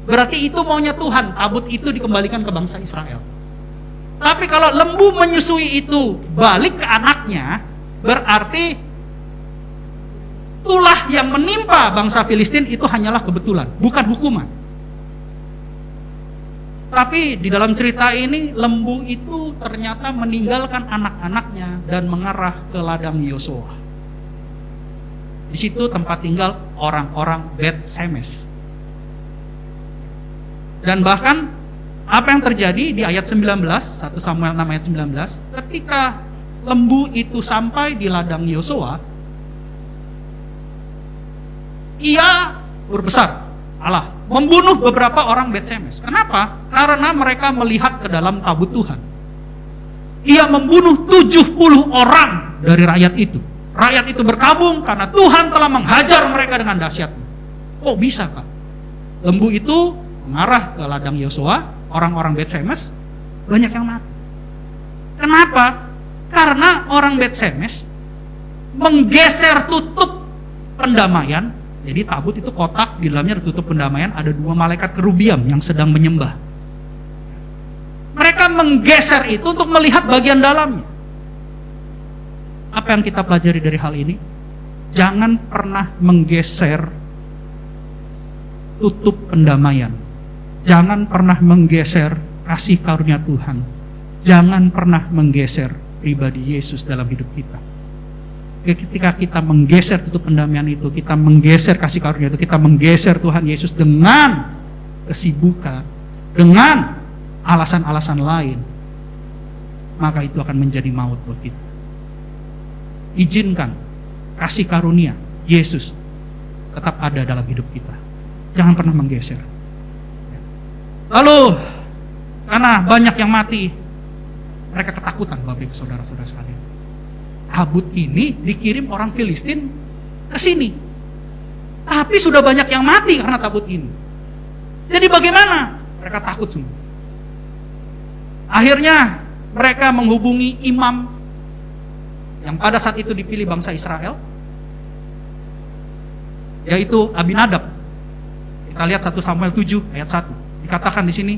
berarti itu maunya Tuhan, tabut itu dikembalikan ke bangsa Israel. Tapi kalau lembu menyusui itu balik ke anaknya, berarti tulah yang menimpa bangsa Filistin itu hanyalah kebetulan, bukan hukuman. Tapi di dalam cerita ini, lembu itu ternyata meninggalkan anak-anaknya dan mengarah ke ladang Yosua. Di situ tempat tinggal orang-orang Bet Semes. Dan bahkan apa yang terjadi di ayat 19, 1 Samuel 6 ayat 19, ketika lembu itu sampai di ladang Yosua, ia berbesar Allah membunuh beberapa orang Bet Semes. Kenapa? Karena mereka melihat ke dalam tabut Tuhan. Ia membunuh 70 orang dari rakyat itu. Rakyat itu berkabung karena Tuhan telah menghajar mereka dengan dahsyatnya. Kok bisa, Kak? Lembu itu mengarah ke ladang Yosua, orang-orang Bet Semes banyak yang mati. Kenapa? Karena orang Bet Semes menggeser tutup pendamaian. Jadi tabut itu kotak, di dalamnya tertutup pendamaian, ada 2 malaikat kerubiam yang sedang menyembah. Mereka menggeser itu untuk melihat bagian dalamnya. Apa yang kita pelajari dari hal ini? Jangan pernah menggeser tutup pendamaian. Jangan pernah menggeser kasih karunia Tuhan. Jangan pernah menggeser pribadi Yesus dalam hidup kita. Ketika kita menggeser tutup pendamaian itu, kita menggeser kasih karunia itu, kita menggeser Tuhan Yesus dengan kesibukan, dengan alasan-alasan lain, maka itu akan menjadi maut buat kita. Izinkan kasih karunia Yesus tetap ada dalam hidup kita. Jangan pernah menggeser. Lalu karena banyak yang mati, mereka ketakutan, Bapak Ibu saudara-saudara sekalian. Tabut ini dikirim orang Filistin ke sini, tapi sudah banyak yang mati karena tabut ini. Jadi bagaimana? Mereka takut semua. Akhirnya mereka menghubungi imam yang pada saat itu dipilih bangsa Israel. yaitu Abinadab. Kita lihat 1 Samuel 7 ayat 1. Dikatakan di sini,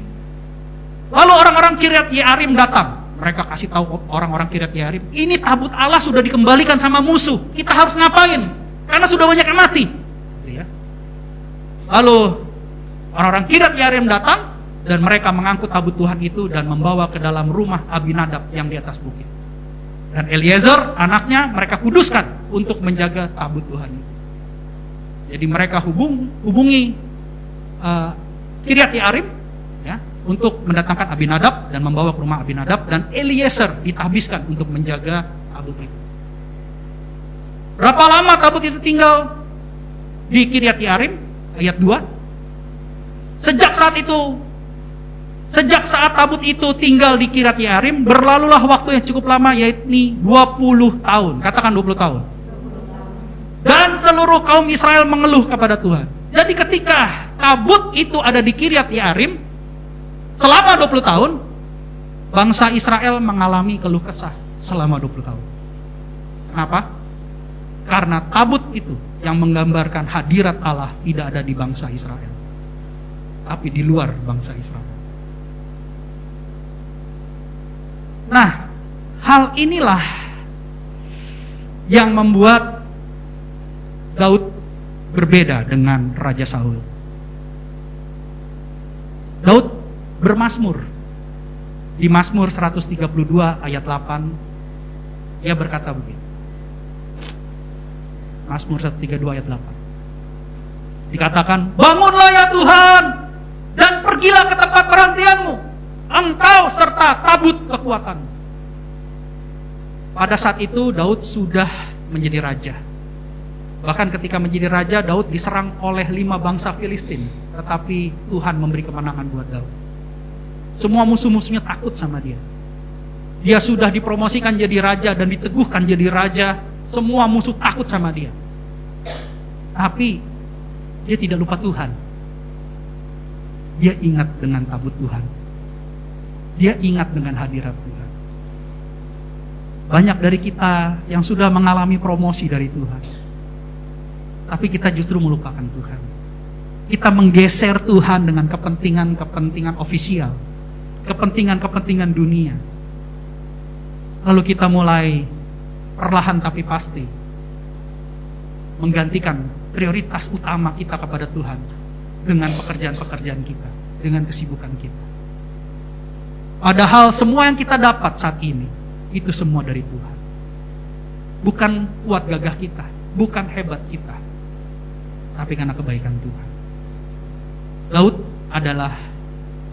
lalu orang-orang Kiryat Yearim datang. Mereka kasih tahu orang-orang Kiryat Yearim, ini tabut Allah sudah dikembalikan sama musuh. Kita harus ngapain? Karena sudah banyak yang mati. Gitu ya. Lalu orang-orang Kiryat Yearim datang dan mereka mengangkut tabut Tuhan itu dan membawa ke dalam rumah Abinadab yang di atas bukit. Dan Eliezer anaknya mereka kuduskan untuk menjaga tabut Tuhan itu. Jadi mereka hubungi Kiryat Yearim ya, untuk mendatangkan Abinadab dan membawa ke rumah Abinadab, dan Eliezer ditahbiskan untuk menjaga tabut itu. Berapa lama tabut itu tinggal di Kiryat Yearim? Ayat 2. Sejak saat tabut itu tinggal di Kiryat Yearim, berlalulah waktu yang cukup lama, yaitu 20 tahun. Katakan 20 tahun. Dan seluruh kaum Israel mengeluh kepada Tuhan. Jadi ketika tabut itu ada di Kiryat Yearim, selama 20 tahun, bangsa Israel mengalami keluh kesah selama 20 tahun. Kenapa? Karena tabut itu yang menggambarkan hadirat Allah tidak ada di bangsa Israel, tapi di luar bangsa Israel. Nah, hal inilah yang membuat Daud berbeda dengan Raja Saul. Daud bermazmur. Di Mazmur 132 ayat 8, ia berkata begini. Mazmur 132 ayat 8. Dikatakan, bangunlah ya Tuhan, dan pergilah ke tempat perhentianmu, Engkau serta tabut kekuatanmu. Pada saat itu Daud sudah menjadi raja. Bahkan ketika menjadi raja, Daud diserang oleh 5 bangsa Filistin, tetapi Tuhan memberi kemenangan buat Daud. Semua musuh-musuhnya takut sama dia. Dia sudah dipromosikan jadi raja dan diteguhkan jadi raja. Semua musuh takut sama dia. Tapi dia tidak lupa Tuhan. Dia ingat dengan tabut Tuhan. Dia ingat dengan hadirat Tuhan. Banyak dari kita yang sudah mengalami promosi dari Tuhan, tapi kita justru melupakan Tuhan. Kita menggeser Tuhan dengan kepentingan-kepentingan ofisial, kepentingan-kepentingan dunia. Lalu kita mulai perlahan tapi pasti menggantikan prioritas utama kita kepada Tuhan dengan pekerjaan-pekerjaan kita, dengan kesibukan kita. Padahal semua yang kita dapat saat ini, itu semua dari Tuhan. Bukan kuat gagah kita, bukan hebat kita, tapi karena kebaikan Tuhan. Daud adalah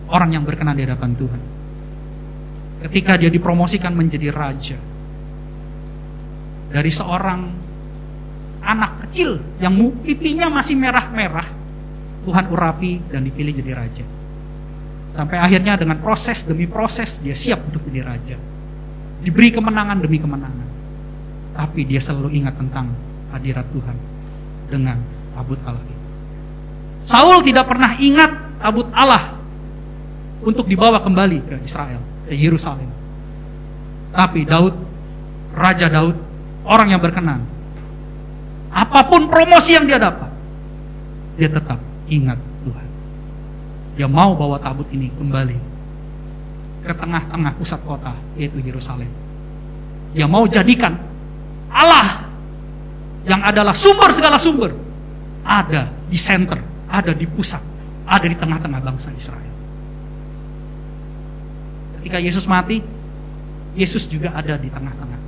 orang yang berkenan di hadapan Tuhan. Ketika dia dipromosikan menjadi raja, dari seorang anak kecil yang pipinya masih merah-merah, Tuhan urapi dan dipilih jadi raja. Sampai akhirnya dengan proses demi proses dia siap untuk jadi raja. Diberi kemenangan demi kemenangan. Tapi dia selalu ingat tentang hadirat Tuhan dengan tabut Allah itu. Saul tidak pernah ingat tabut Allah untuk dibawa kembali ke Israel, ke Yerusalem. Tapi Daud, Raja Daud, orang yang berkenan, apapun promosi yang dia dapat, dia tetap ingat Tuhan. Dia mau bawa tabut ini kembali ke tengah-tengah pusat kota, yaitu Yerusalem. Dia mau jadikan Allah yang adalah sumber segala sumber ada di center, ada di pusat, ada di tengah-tengah bangsa Israel. Ketika Yesus mati, Yesus juga ada di tengah-tengah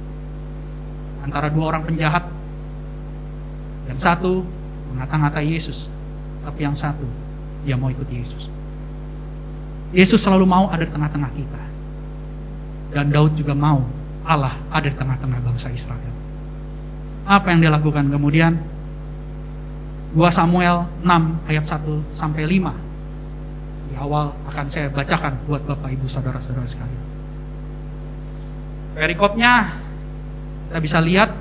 antara 2 orang penjahat. Yang satu mengata-ngatai Yesus, tapi yang satu dia mau ikut Yesus. Yesus selalu mau ada di tengah-tengah kita. Dan Daud juga mau Allah ada di tengah-tengah bangsa Israel. Apa yang dia lakukan kemudian? 2 Samuel 6 ayat 1 sampai 5. Di awal akan saya bacakan buat Bapak Ibu saudara-saudara sekalian. Perikopnya kita bisa lihat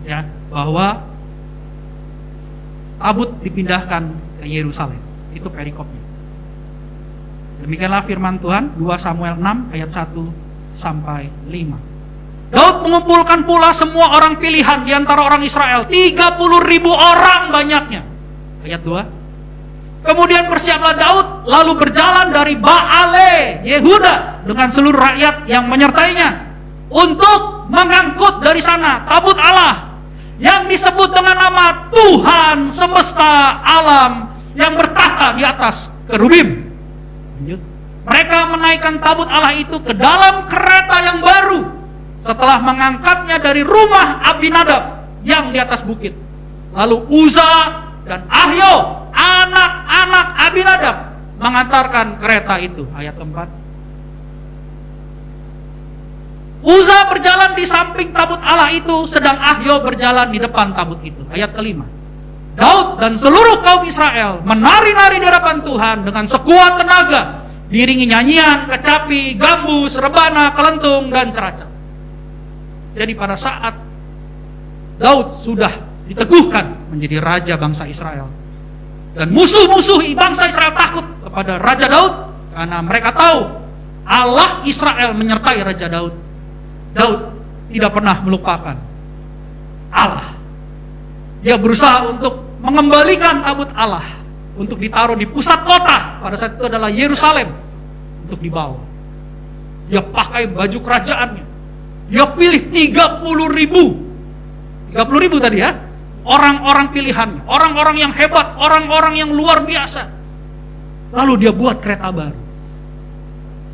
ya bahwa tabut dipindahkan ke Yerusalem. Itu perikopnya. Demikianlah firman Tuhan, 2 Samuel 6 ayat 1 sampai 5. Daud mengumpulkan pula semua orang pilihan di antara orang Israel, 30.000 orang banyaknya. Ayat 2. Kemudian bersiaplah Daud lalu berjalan dari Baale Yehuda dengan seluruh rakyat yang menyertainya untuk mengangkut dari sana tabut Allah yang disebut dengan nama Tuhan semesta alam yang bertahta di atas kerubim. Lanjut. Mereka menaikkan tabut Allah itu ke dalam kereta yang baru setelah mengangkatnya dari rumah Abinadab yang di atas bukit. Lalu Uza dan Ahyo, anak-anak Abinadab, mengantarkan kereta itu. Ayat 4. Uza berjalan di samping tabut Allah itu, sedang Ahyo berjalan di depan tabut itu. Ayat 5. Daud dan seluruh kaum Israel menari-nari di hadapan Tuhan dengan sekuat tenaga, diiringi nyanyian, kecapi, gambus, rebana, kelentung, dan ceracap. Jadi pada saat Daud sudah diteguhkan menjadi raja bangsa Israel, dan musuh-musuh bangsa Israel takut kepada Raja Daud karena mereka tahu Allah Israel menyertai Raja Daud. Daud tidak pernah melupakan Allah. Dia berusaha untuk mengembalikan tabut Allah untuk ditaruh di pusat kota, pada saat itu adalah Yerusalem, untuk dibawa. Dia pakai baju kerajaannya. Dia pilih 30.000 tadi ya, orang-orang pilihannya, orang-orang yang hebat, orang-orang yang luar biasa. Lalu dia buat kereta baru.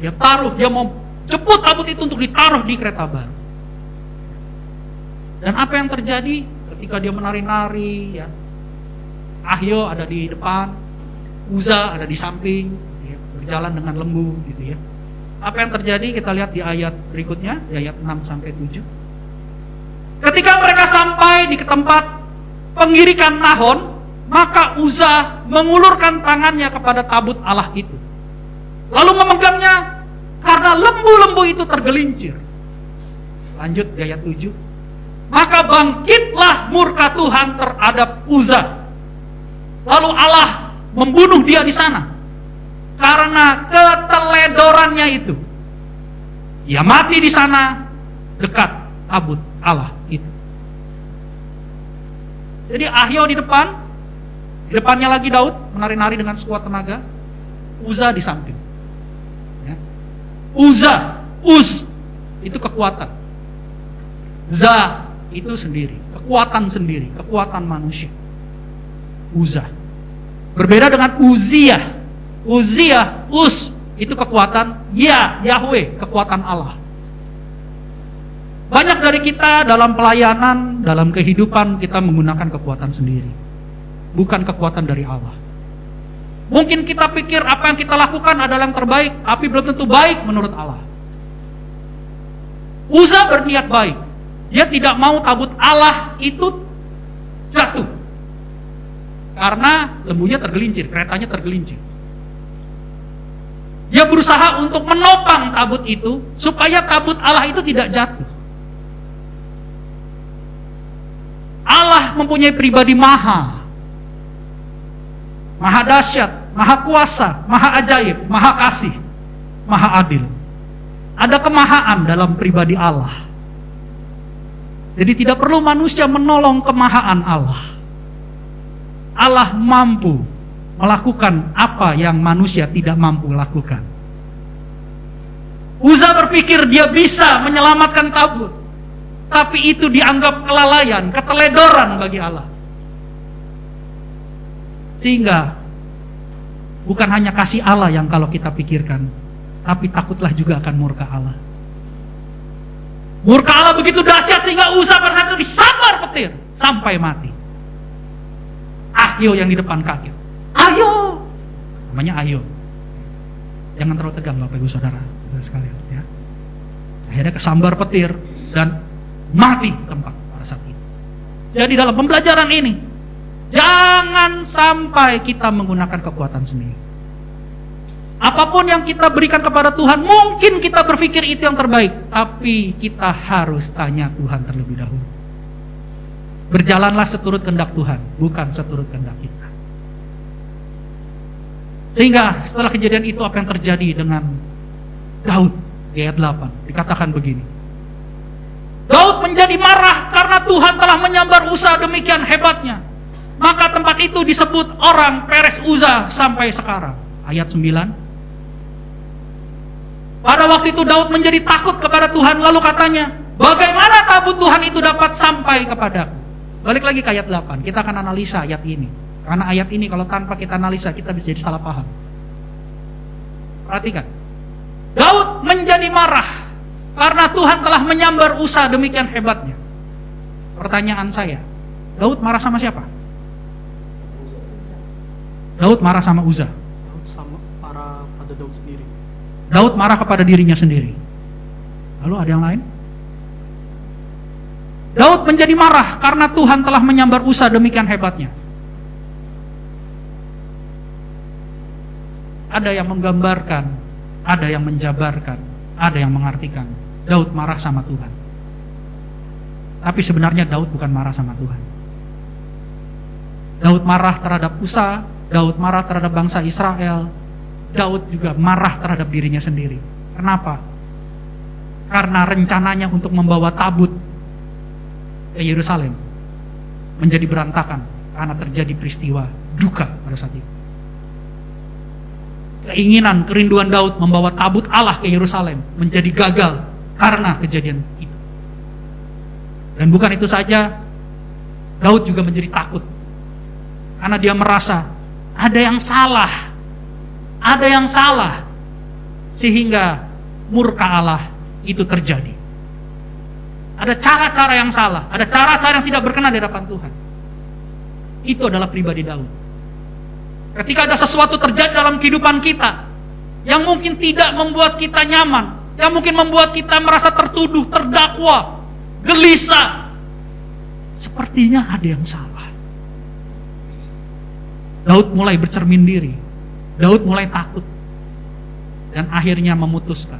Dia taruh, dia mau jemput tabut itu untuk ditaruh di kereta baru. Dan apa yang terjadi ketika dia menari-nari ya? Ahyo ada di depan, Uza ada di samping, ya, berjalan dengan lembu gitu ya. Apa yang terjadi kita lihat di ayat berikutnya, di ayat 6-7. Ketika mereka sampai di tempat pengirikan Nahon, maka Uza mengulurkan tangannya kepada tabut Allah itu, lalu memegangnya karena lembu-lembu itu tergelincir. Lanjut di ayat 7. Maka bangkitlah murka Tuhan terhadap Uza, lalu Allah membunuh dia di sana karena keteledorannya itu. Ia mati di sana dekat tabut Allah itu. Jadi Ahyo di depannya lagi Daud menari-nari dengan sekuat tenaga, Uza di samping. Ya. Uz itu kekuatan, Za itu sendiri, kekuatan sendiri, kekuatan manusia. Uza berbeda dengan Uzziah, Uz itu kekuatan Yahweh, kekuatan Allah. Banyak dari kita dalam pelayanan, dalam kehidupan kita menggunakan kekuatan sendiri, bukan kekuatan dari Allah. Mungkin kita pikir apa yang kita lakukan adalah yang terbaik, tapi belum tentu baik menurut Allah. Uza berniat baik, dia tidak mau tabut Allah itu jatuh karena lembunya tergelincir, keretanya tergelincir. Dia berusaha untuk menopang tabut itu supaya tabut Allah itu tidak jatuh. Allah mempunyai pribadi maha dahsyat, maha kuasa, maha ajaib, maha kasih, maha adil. Ada kemahaan dalam pribadi Allah. Jadi tidak perlu manusia menolong kemahaan Allah. Allah mampu melakukan apa yang manusia tidak mampu lakukan. Uza berpikir dia bisa menyelamatkan tabut, tapi itu dianggap kelalaian, keteledoran bagi Allah. Sehingga bukan hanya kasih Allah yang kalau kita pikirkan, tapi takutlah juga akan murka Allah. Murka Allah begitu dahsyat sehingga Uza pada saat itu disambar petir sampai mati. Ahyo yang di depan kaget. Ahyo, namanya Ahyo. Jangan terlalu tegang Bapak Ibu Saudara sekalian ya. Akhirnya kesambar petir dan mati tempat pada saat itu. Jadi dalam pembelajaran ini, jangan sampai kita menggunakan kekuatan sendiri. Apapun yang kita berikan kepada Tuhan, mungkin kita berpikir itu yang terbaik, tapi kita harus tanya Tuhan terlebih dahulu. Berjalanlah seturut kehendak Tuhan, bukan seturut kehendak kita. Sehingga setelah kejadian itu apa yang terjadi dengan Daud? Di ayat 8 dikatakan begini. Daud menjadi marah karena Tuhan telah menyambar Uza demikian hebatnya. Maka tempat itu disebut orang Peres Uza sampai sekarang. Ayat 9. Pada waktu itu Daud menjadi takut kepada Tuhan, lalu katanya, bagaimana tabut Tuhan itu dapat sampai kepadaku? Balik lagi ke ayat 8, kita akan analisa ayat ini. Karena ayat ini kalau tanpa kita analisa, kita bisa jadi salah paham. Perhatikan. Daud menjadi marah karena Tuhan telah menyambar Uza demikian hebatnya. Pertanyaan saya, Daud marah sama siapa? Daud marah sama Uza. Sama para pada Daud sendiri. Daud marah kepada dirinya sendiri. Lalu ada yang lain? Daud menjadi marah karena Tuhan telah menyambar Uza demikian hebatnya. Ada yang menggambarkan, ada yang menjabarkan, ada yang mengartikan. Daud marah sama Tuhan. Tapi sebenarnya Daud bukan marah sama Tuhan. Daud marah terhadap Uza, Daud marah terhadap bangsa Israel, Daud juga marah terhadap dirinya sendiri. Kenapa? Karena rencananya untuk membawa tabut ke Yerusalem menjadi berantakan karena terjadi peristiwa duka pada saat itu. Keinginan, kerinduan Daud membawa tabut Allah ke Yerusalem menjadi gagal karena kejadian itu. Dan bukan itu saja, Daud juga menjadi takut karena dia merasa ada yang salah, sehingga murka Allah itu terjadi. Ada cara-cara yang salah, ada cara-cara yang tidak berkenan di hadapan Tuhan. Itu adalah pribadi Daud. Ketika ada sesuatu terjadi dalam kehidupan kita yang mungkin tidak membuat kita nyaman, yang mungkin membuat kita merasa tertuduh, terdakwa, gelisah, sepertinya ada yang salah. Daud mulai bercermin diri, Daud mulai takut, dan akhirnya memutuskan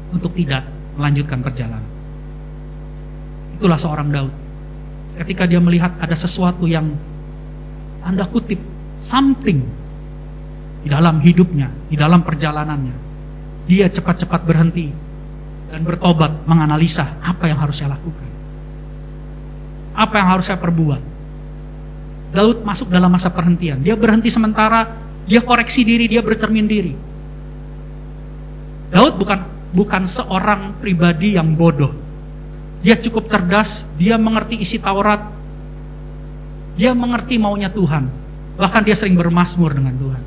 untuk tidak melanjutkan perjalanan. Itulah seorang Daud. Ketika dia melihat ada sesuatu yang tanda kutip something di dalam hidupnya, di dalam perjalanannya, dia cepat-cepat berhenti dan bertobat, menganalisa apa yang harus saya lakukan, apa yang harus saya perbuat. Daud masuk dalam masa perhentian. Dia berhenti sementara, dia koreksi diri, dia bercermin diri. Daud bukan seorang pribadi yang bodoh. Dia cukup cerdas, dia mengerti isi Taurat, dia mengerti maunya Tuhan. Bahkan dia sering bermazmur dengan Tuhan.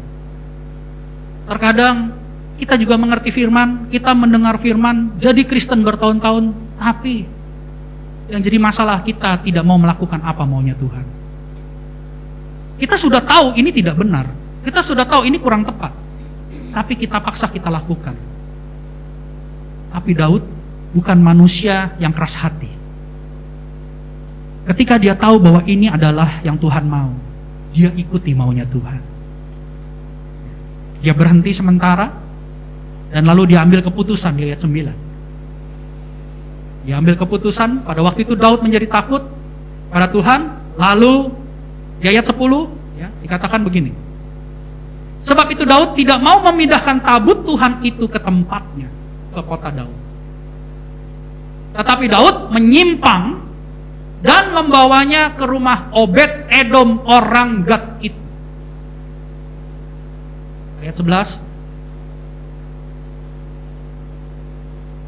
Terkadang kita juga mengerti firman, kita mendengar firman, jadi Kristen bertahun-tahun, tapi yang jadi masalah kita tidak mau melakukan apa maunya Tuhan. Kita sudah tahu ini tidak benar, kita sudah tahu ini kurang tepat, tapi kita paksa kita lakukan. Tapi Daud bukan manusia yang keras hati. Ketika dia tahu bahwa ini adalah yang Tuhan mau, dia ikuti maunya Tuhan. Dia berhenti sementara, dan lalu dia ambil keputusan di ayat 9. Dia ambil keputusan, pada waktu itu Daud menjadi takut pada Tuhan, lalu di ayat 10 ya, dikatakan begini. Sebab itu Daud tidak mau memindahkan tabut Tuhan itu ke tempatnya, ke kota Daud. Tetapi Daud menyimpang dan membawanya ke rumah Obed Edom orang Gad itu. Ayat 11.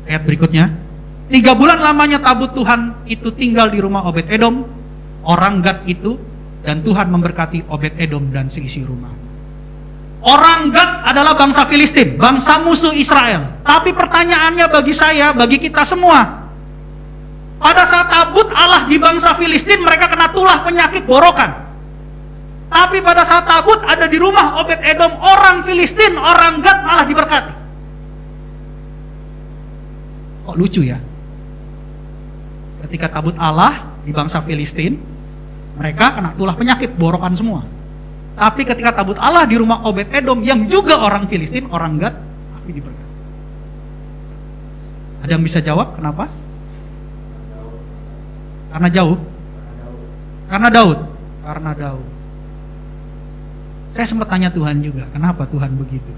Ayat berikutnya. 3 bulan lamanya tabut Tuhan itu tinggal di rumah Obed Edom orang Gad itu, dan Tuhan memberkati Obed Edom dan seisi rumah. Orang Gad adalah bangsa Filistin, bangsa musuh Israel. Tapi pertanyaannya bagi saya, bagi kita semua, pada saat tabut Allah di bangsa Filistin, mereka kena tulah penyakit borokan. Tapi pada saat tabut ada di rumah Obed Edom, orang Filistin, orang Gad malah diberkati. Kok lucu ya? Ketika tabut Allah di bangsa Filistin, mereka kena tulah penyakit, borokan semua. Tapi ketika tabut Allah di rumah Obed Edom yang juga orang Filistin, orang Gad, tapi diberkati. Ada yang bisa jawab kenapa? Karena jauh? Karena Daud? Karena Daud. Saya sempat tanya Tuhan juga, kenapa Tuhan begitu?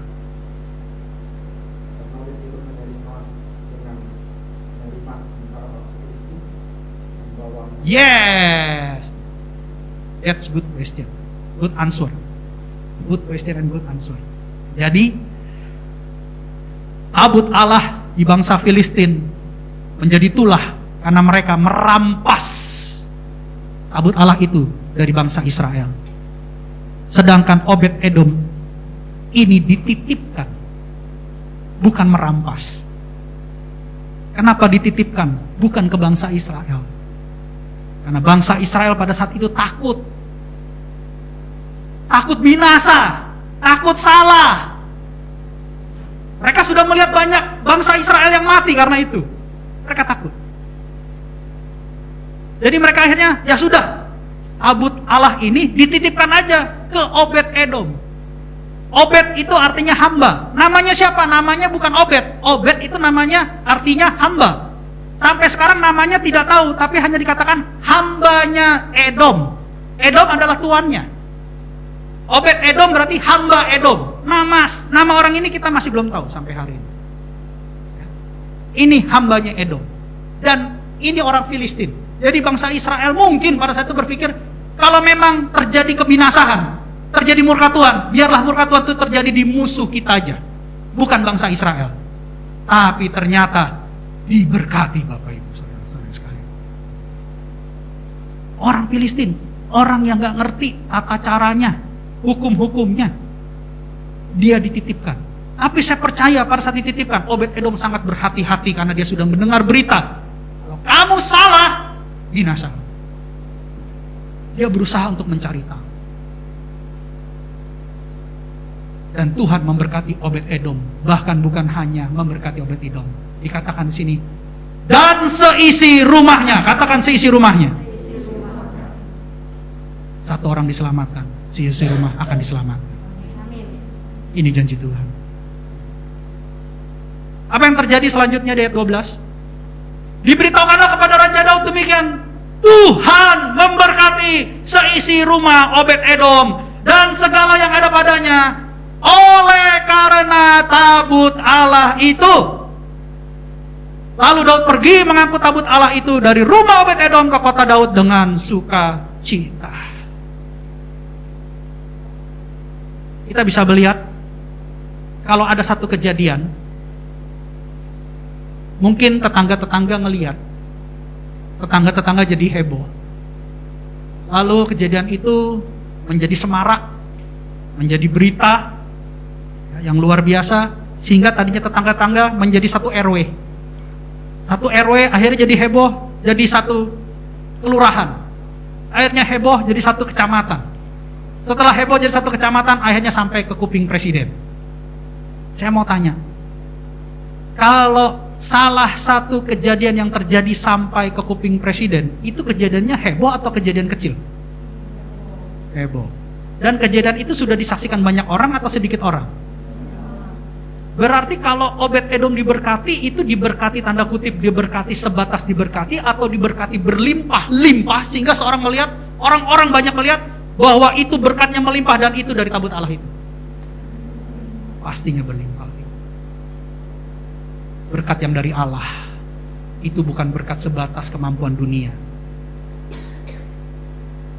Yes. That's good question. Good answer. Good question and good answer. Jadi tabut Allah di bangsa Filistin menjadi tulah karena mereka merampas tabut Allah itu dari bangsa Israel. Sedangkan Obed Edom ini dititipkan, bukan merampas. Kenapa dititipkan? Bukan ke bangsa Israel. Karena bangsa Israel pada saat itu takut. Takut binasa, takut salah. Mereka sudah melihat banyak bangsa Israel yang mati karena itu. Mereka takut. Jadi mereka akhirnya, ya sudah, tabut Allah ini dititipkan aja ke Obed Edom. Obed itu artinya hamba. Namanya siapa? Namanya bukan Obed. Obed itu namanya artinya hamba. Sampai sekarang namanya tidak tahu, tapi hanya dikatakan hambanya Edom. Edom adalah tuannya. Obed Edom berarti hamba Edom. Nama orang ini kita masih belum tahu sampai hari ini. Ini hambanya Edom. Dan ini orang Filistin. Jadi bangsa Israel mungkin pada saat itu berpikir, kalau memang terjadi kebinasaan, terjadi murka Tuhan, biarlah murka Tuhan itu terjadi di musuh kita aja, bukan bangsa Israel. Tapi ternyata diberkati Bapak Ibu saudara-saudara sekalian. Orang Filistin, orang yang gak ngerti tata caranya, hukum-hukumnya, dia dititipkan. Tapi saya percaya pada saat dititipkan, Obed Edom sangat berhati-hati karena dia sudah mendengar berita, kalau kamu salah, binasa. Dia berusaha untuk mencari tahu. Dan Tuhan memberkati Obed Edom, bahkan bukan hanya memberkati Obed Edom. Dikatakan di sini, dan seisi rumahnya. Katakan seisi rumahnya. Satu orang diselamatkan, seisi rumah akan diselamatkan. Ini janji Tuhan. Apa yang terjadi selanjutnya di ayat 12? Diberitahukanlah kepada Raja Daud demikian, Tuhan memberkati seisi rumah Obed Edom dan segala yang ada padanya, oleh karena tabut Allah itu. Lalu Daud pergi mengangkut tabut Allah itu dari rumah Obed Edom ke kota Daud dengan sukacita. Kita bisa melihat kalau ada satu kejadian, mungkin tetangga-tetangga ngelihat, tetangga-tetangga jadi heboh. Lalu kejadian itu menjadi semarak, menjadi berita yang luar biasa, sehingga tadinya tetangga-tetangga menjadi satu RW. Satu RW akhirnya jadi heboh, jadi satu kelurahan. Akhirnya heboh jadi satu kecamatan. Setelah heboh jadi satu kecamatan, akhirnya sampai ke kuping presiden. Saya mau tanya, kalau salah satu kejadian yang terjadi sampai ke kuping presiden, itu kejadiannya heboh atau kejadian kecil? Heboh. Dan kejadian itu sudah disaksikan banyak orang atau sedikit orang? Berarti kalau Obed Edom diberkati, itu diberkati tanda kutip, diberkati sebatas diberkati, atau diberkati berlimpah-limpah, sehingga seorang melihat, orang-orang banyak melihat bahwa itu berkatnya melimpah dan itu dari tabut Allah itu. Pastinya berlimpah-limpah. Berkat yang dari Allah itu bukan berkat sebatas kemampuan dunia,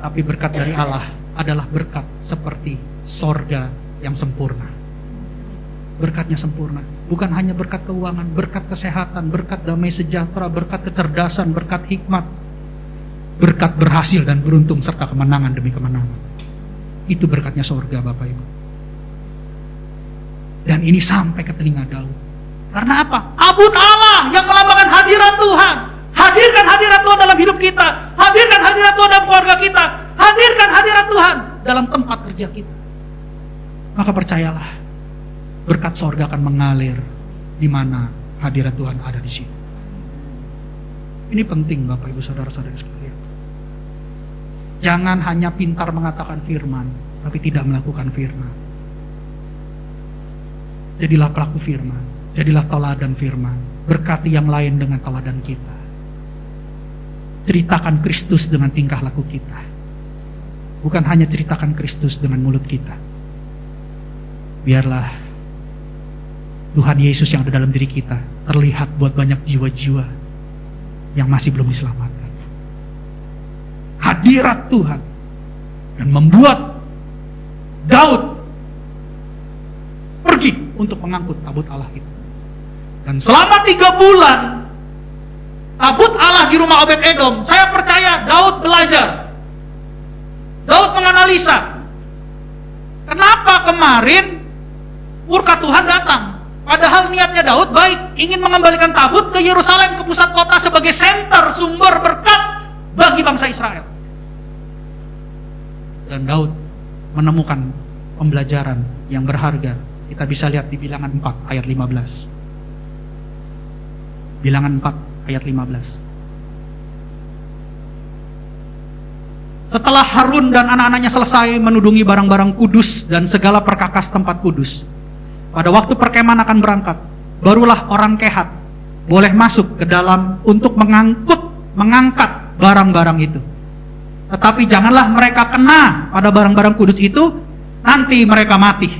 tapi berkat dari Allah adalah berkat seperti sorga yang sempurna. Berkatnya sempurna, bukan hanya berkat keuangan, berkat kesehatan, berkat damai sejahtera, berkat kecerdasan, berkat hikmat, berkat berhasil dan beruntung serta kemenangan demi kemenangan. Itu berkatnya sorga Bapak Ibu. Dan ini sampai ke telinga Daud. Karena apa? Tabut Allah yang melambangkan hadirat Tuhan. Hadirkan hadirat Tuhan dalam hidup kita. Hadirkan hadirat Tuhan dalam keluarga kita. Hadirkan hadirat Tuhan dalam tempat kerja kita. Maka percayalah, berkat sorga akan mengalir di mana hadirat Tuhan ada di situ. Ini penting Bapak Ibu saudara-saudari sekalian. Jangan hanya pintar mengatakan firman, tapi tidak melakukan firman. Jadilah pelaku firman, jadilah teladan firman. Berkati yang lain dengan teladan kita. Ceritakan Kristus dengan tingkah laku kita. Bukan hanya ceritakan Kristus dengan mulut kita. Biarlah Tuhan Yesus yang ada dalam diri kita terlihat buat banyak jiwa-jiwa yang masih belum diselamatkan. hadirat Tuhan dan membuat Daud pergi untuk mengangkut tabut Allah itu. Dan selama 3 bulan tabut Allah di rumah Obed-Edom, saya percaya Daud belajar. Daud menganalisa, kenapa kemarin murka Tuhan datang? Padahal niatnya Daud baik, ingin mengembalikan tabut ke Yerusalem, ke pusat kota sebagai senter sumber berkat bagi bangsa Israel. Dan Daud menemukan pembelajaran yang berharga. Kita bisa lihat di Bilangan 4 ayat 15. Bilangan 4 ayat 15. Setelah Harun dan anak-anaknya selesai menudungi barang-barang kudus dan segala perkakas tempat kudus, pada waktu perkemahan akan berangkat, barulah orang Kehat boleh masuk ke dalam untuk mengangkat barang-barang itu. Tetapi janganlah mereka kena pada barang-barang kudus itu, nanti mereka mati.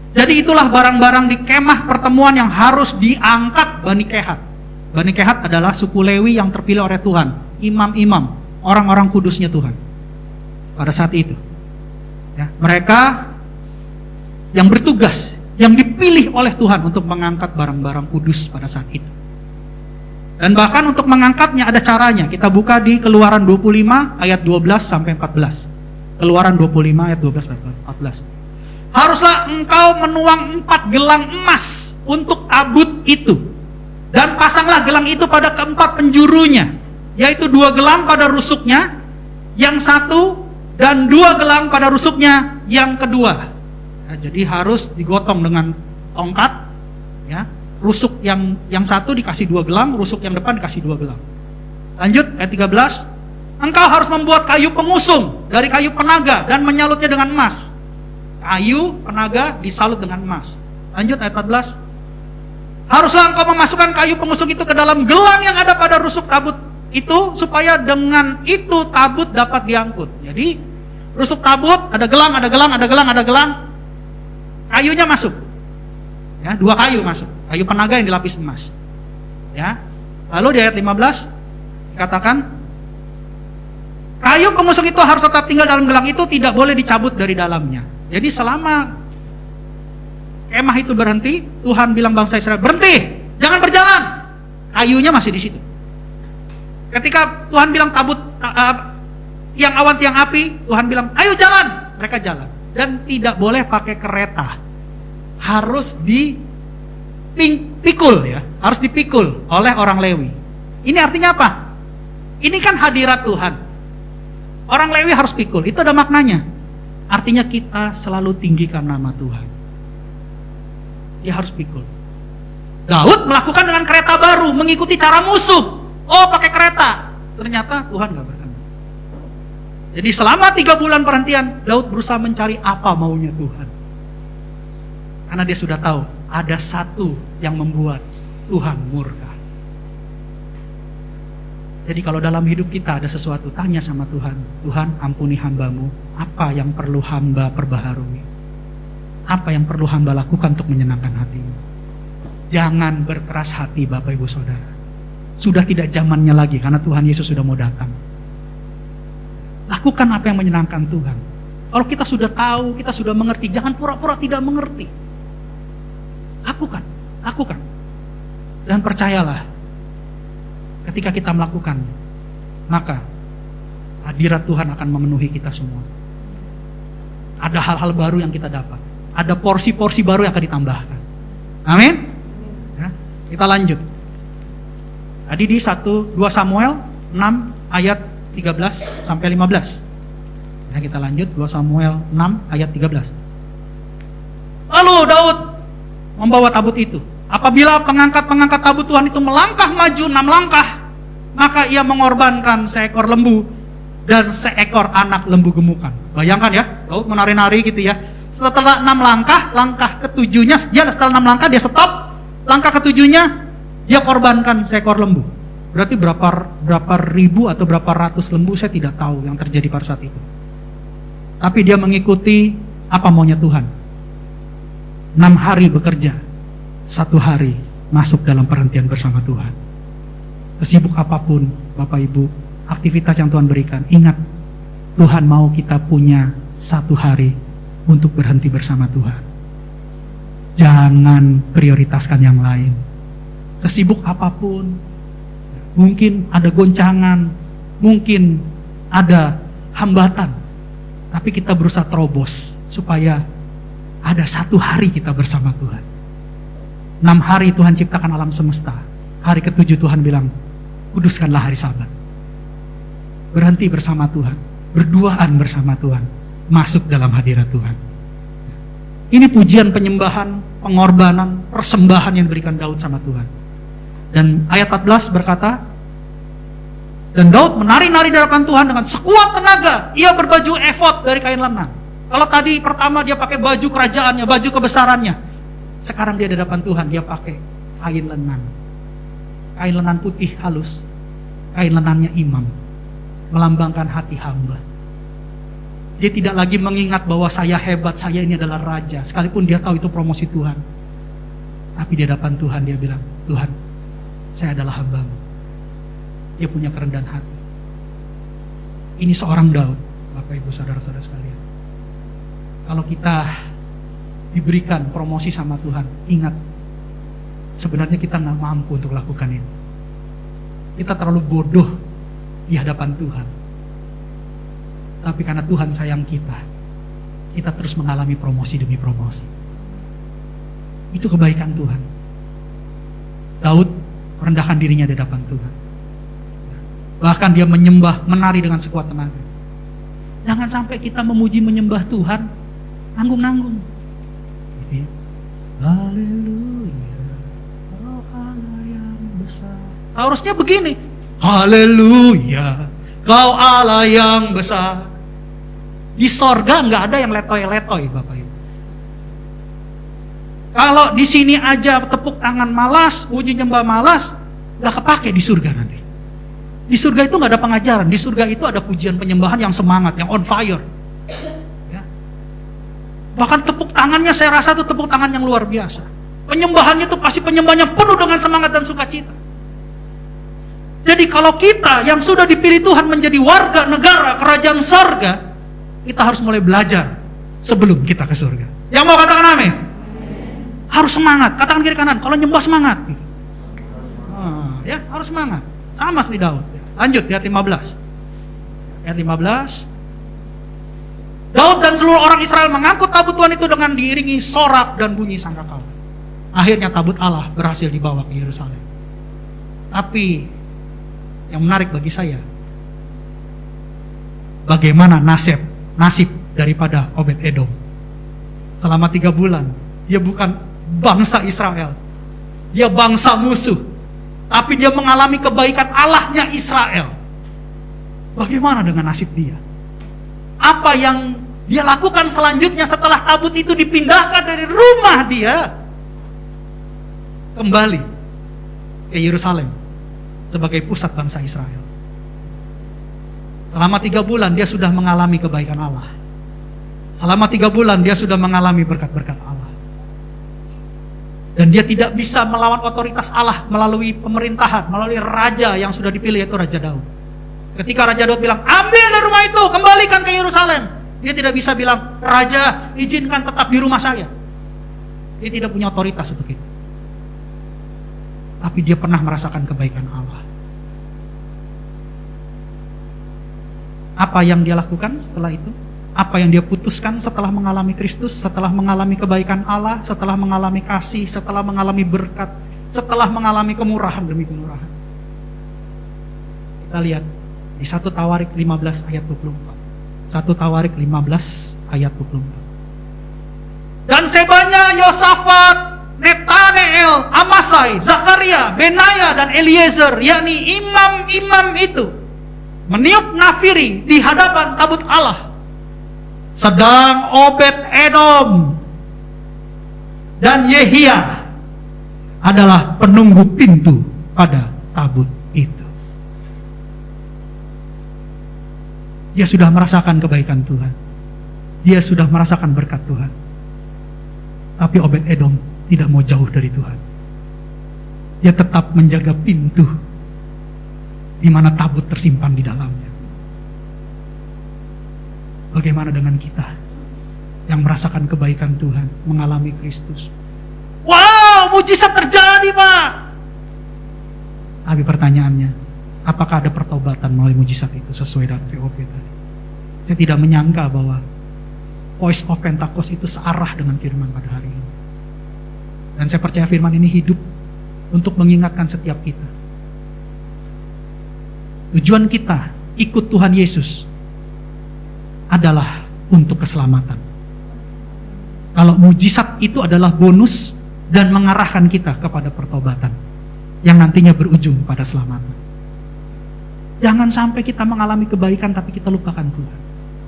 Jadi itulah barang-barang di kemah pertemuan yang harus diangkat Bani Kehat. Bani Kehat adalah suku Lewi yang terpilih oleh Tuhan, imam-imam, orang-orang kudusnya Tuhan pada saat itu. Ya, mereka yang bertugas, yang dipilih oleh Tuhan untuk mengangkat barang-barang kudus pada saat itu. Dan bahkan untuk mengangkatnya ada caranya. Kita buka di Keluaran 25 ayat 12 sampai 14. Keluaran 25 ayat 12 sampai 14. Haruslah engkau menuang 4 gelang emas untuk tabut itu, dan pasanglah gelang itu pada keempat penjurunya, yaitu 2 gelang pada rusuknya yang satu dan 2 gelang pada rusuknya yang kedua. Nah, jadi harus digotong dengan tongkat, ya. Rusuk yang satu dikasih 2 gelang, rusuk yang depan dikasih 2 gelang. Lanjut ayat 13. Engkau harus membuat kayu pengusung dari kayu penaga dan menyalutnya dengan emas. Kayu penaga disalut dengan emas. Lanjut ayat 14. Haruslah engkau memasukkan kayu pengusung itu ke dalam gelang yang ada pada rusuk tabut itu, supaya dengan itu tabut dapat diangkut. Jadi rusuk tabut ada gelang, ada gelang, ada gelang, ada gelang. Kayunya masuk. Ya, 2 kayu masuk. Kayu penaga yang dilapis emas. Ya. Lalu di ayat 15 dikatakan, kayu pengusung itu harus tetap tinggal dalam gelang itu, tidak boleh dicabut dari dalamnya. Jadi selama kemah itu berhenti, Tuhan bilang bangsa Israel, berhenti, jangan berjalan. Kayunya masih di situ. Ketika Tuhan bilang tabut tiang awan, tiang api, Tuhan bilang, ayo jalan. Mereka jalan. Dan tidak boleh pakai kereta. Harus dipikul, ya. Harus dipikul oleh orang Lewi. Ini artinya apa? Ini kan hadirat Tuhan. Orang Lewi harus pikul. Itu ada maknanya. Artinya kita selalu tinggikan nama Tuhan. Dia harus pikul. Daud melakukan dengan kereta baru, mengikuti cara musuh. Oh, pakai kereta. Ternyata Tuhan gak berkenan. Jadi selama 3 bulan perhentian, Daud berusaha mencari apa maunya Tuhan. Karena dia sudah tahu, ada satu yang membuat Tuhan murka. Jadi kalau dalam hidup kita ada sesuatu, tanya sama Tuhan, Tuhan ampuni hambamu, apa yang perlu hamba perbaharui? Apa yang perlu hamba lakukan untuk menyenangkan hatimu? Jangan berkeras hati Bapak Ibu Saudara. Sudah tidak zamannya lagi karena Tuhan Yesus sudah mau datang. Lakukan apa yang menyenangkan Tuhan. Kalau kita sudah tahu, kita sudah mengerti, jangan pura-pura tidak mengerti. Lakukan. Dan percayalah, ketika kita melakukannya, maka hadirat Tuhan akan memenuhi kita semua. Ada hal-hal baru yang kita dapat. Ada porsi-porsi baru yang akan ditambahkan. Amin. Ya, kita lanjut. Tadi di 2 Samuel 6 ayat 13 sampai 15. Nah, kita lanjut 2 Samuel 6 ayat 13. Lalu Daud membawa tabut itu. Apabila pengangkat tabut Tuhan itu melangkah maju 6 langkah, maka ia mengorbankan seekor lembu dan seekor anak lembu gemukan. Bayangkan ya, Daud menari-nari gitu ya. Setelah 6 langkah ketujuhnya, setelah 6 langkah dia stop. Langkah ketujuhnya dia korbankan seekor lembu. Berarti berapa ribu atau berapa ratus lembu, saya tidak tahu yang terjadi pada saat itu. Tapi dia mengikuti apa maunya Tuhan. 6 hari bekerja, 1 hari masuk dalam perhentian bersama Tuhan. Sesibuk apapun Bapak Ibu, aktivitas yang Tuhan berikan, ingat, Tuhan mau kita punya satu hari untuk berhenti bersama Tuhan. Jangan prioritaskan yang lain. Sesibuk apapun, mungkin ada goncangan, mungkin ada hambatan, tapi kita berusaha terobos supaya ada satu hari kita bersama Tuhan. 6 hari Tuhan ciptakan alam semesta. Hari ke-7 Tuhan bilang, kuduskanlah hari Sabat. Berhenti bersama Tuhan, berduaan bersama Tuhan, masuk dalam hadirat Tuhan. Ini pujian, penyembahan, pengorbanan, persembahan yang diberikan Daud sama Tuhan. Dan ayat 14 berkata, dan Daud menari-nari di hadapan Tuhan dengan sekuat tenaga. Ia berbaju efod dari kain lenan. Kalau tadi pertama dia pakai baju kerajaannya, baju kebesarannya. Sekarang dia di hadapan Tuhan, dia pakai kain lenan. Kain lenan putih halus. Kain lenannya imam. Melambangkan hati hamba. Dia tidak lagi mengingat bahwa saya hebat, saya ini adalah raja. Sekalipun dia tahu itu promosi Tuhan. Tapi di hadapan Tuhan dia bilang, Tuhan, saya adalah hamba-Mu. Dia punya kerendahan hati. Ini seorang Daud, Bapak Ibu Saudara-saudara sekalian. Kalau kita diberikan promosi sama Tuhan, ingat, sebenarnya kita nggak mampu untuk lakukan itu. Kita terlalu bodoh di hadapan Tuhan. Tapi karena Tuhan sayang kita terus mengalami promosi demi promosi. Itu kebaikan Tuhan. Daud merendahkan dirinya di hadapan Tuhan. Bahkan dia menyembah, menari dengan sekuat tenaga. Jangan sampai kita memuji menyembah Tuhan nanggung-nanggung. Gitu ya. Haleluya, Kau Allah yang besar. Harusnya begini. Haleluya, Kau Allah yang besar. Di sorga nggak ada yang letoy-letoy, Bapak Ibu. Kalau di sini aja tepuk tangan malas, puji nyembah malas, nggak kepake di surga nanti. Di surga itu nggak ada pengajaran, di surga itu ada pujian penyembahan yang semangat, yang on fire. Ya. Bahkan tepuk tangannya saya rasa itu tepuk tangan yang luar biasa. Penyembahannya itu pasti penyembahan yang penuh dengan semangat dan sukacita. Jadi kalau kita yang sudah dipilih Tuhan menjadi warga negara kerajaan surga, kita harus mulai belajar sebelum kita ke surga. Yang mau katakan amin? Harus semangat, katakan kiri kanan, kalau nyembah semangat. Ya, harus semangat. Sama seperti Daud. Lanjut di ayat 15. Ayat 15. Daud dan seluruh orang Israel mengangkut tabut Tuhan itu dengan diiringi sorak dan bunyi sangkakala. Akhirnya tabut Allah berhasil dibawa ke Yerusalem. Tapi yang menarik bagi saya, bagaimana nasib daripada Obed-Edom. Selama 3 bulan, dia bukan bangsa Israel, dia bangsa musuh. Tapi dia mengalami kebaikan Allahnya Israel. Bagaimana dengan nasib dia? Apa yang dia lakukan selanjutnya setelah tabut itu dipindahkan dari rumah dia kembali ke Yerusalem sebagai pusat bangsa Israel. Selama 3 bulan dia sudah mengalami kebaikan Allah. Selama 3 bulan dia sudah mengalami berkat-berkat Allah. Dan dia tidak bisa melawan otoritas Allah melalui pemerintahan, melalui raja yang sudah dipilih, yaitu Raja Daud. Ketika Raja Daud bilang, ambil dari rumah itu, kembalikan ke Yerusalem. Dia tidak bisa bilang, Raja izinkan tetap di rumah saya. Dia tidak punya otoritas untuk itu. Tapi dia pernah merasakan kebaikan Allah. Apa yang dia lakukan setelah itu? Apa yang dia putuskan setelah mengalami Kristus, setelah mengalami kebaikan Allah, setelah mengalami kasih, setelah mengalami berkat, setelah mengalami kemurahan demi kemurahan? Kita lihat di 1 Tawarik 15 ayat 24. 1 Tawarik 15 ayat 24. Dan sebanya Yosafat, Netaneel, Amasai, Zakaria, Benaya, dan Eliezer, yakni imam-imam itu, meniup nafiri di hadapan tabut Allah. Sedang Obed-Edom dan Yehia adalah penunggu pintu pada tabut itu. Dia sudah merasakan kebaikan Tuhan. Dia sudah merasakan berkat Tuhan. Tapi Obed-Edom tidak mau jauh dari Tuhan. Dia tetap menjaga pintu. di mana tabut tersimpan di dalamnya. Bagaimana dengan kita yang merasakan kebaikan Tuhan, mengalami Kristus? Wow, mujizat terjadi, Pak. Tapi pertanyaannya, apakah ada pertobatan melalui mujizat itu sesuai dengan VOP tadi? Saya tidak menyangka bahwa Voice of Pentecost itu searah dengan firman pada hari ini. Dan saya percaya firman ini hidup untuk mengingatkan setiap kita. Tujuan kita ikut Tuhan Yesus adalah untuk keselamatan. Kalau mujizat itu adalah bonus dan mengarahkan kita kepada pertobatan yang nantinya berujung pada keselamatan. Jangan sampai kita mengalami kebaikan tapi kita lupakan Tuhan.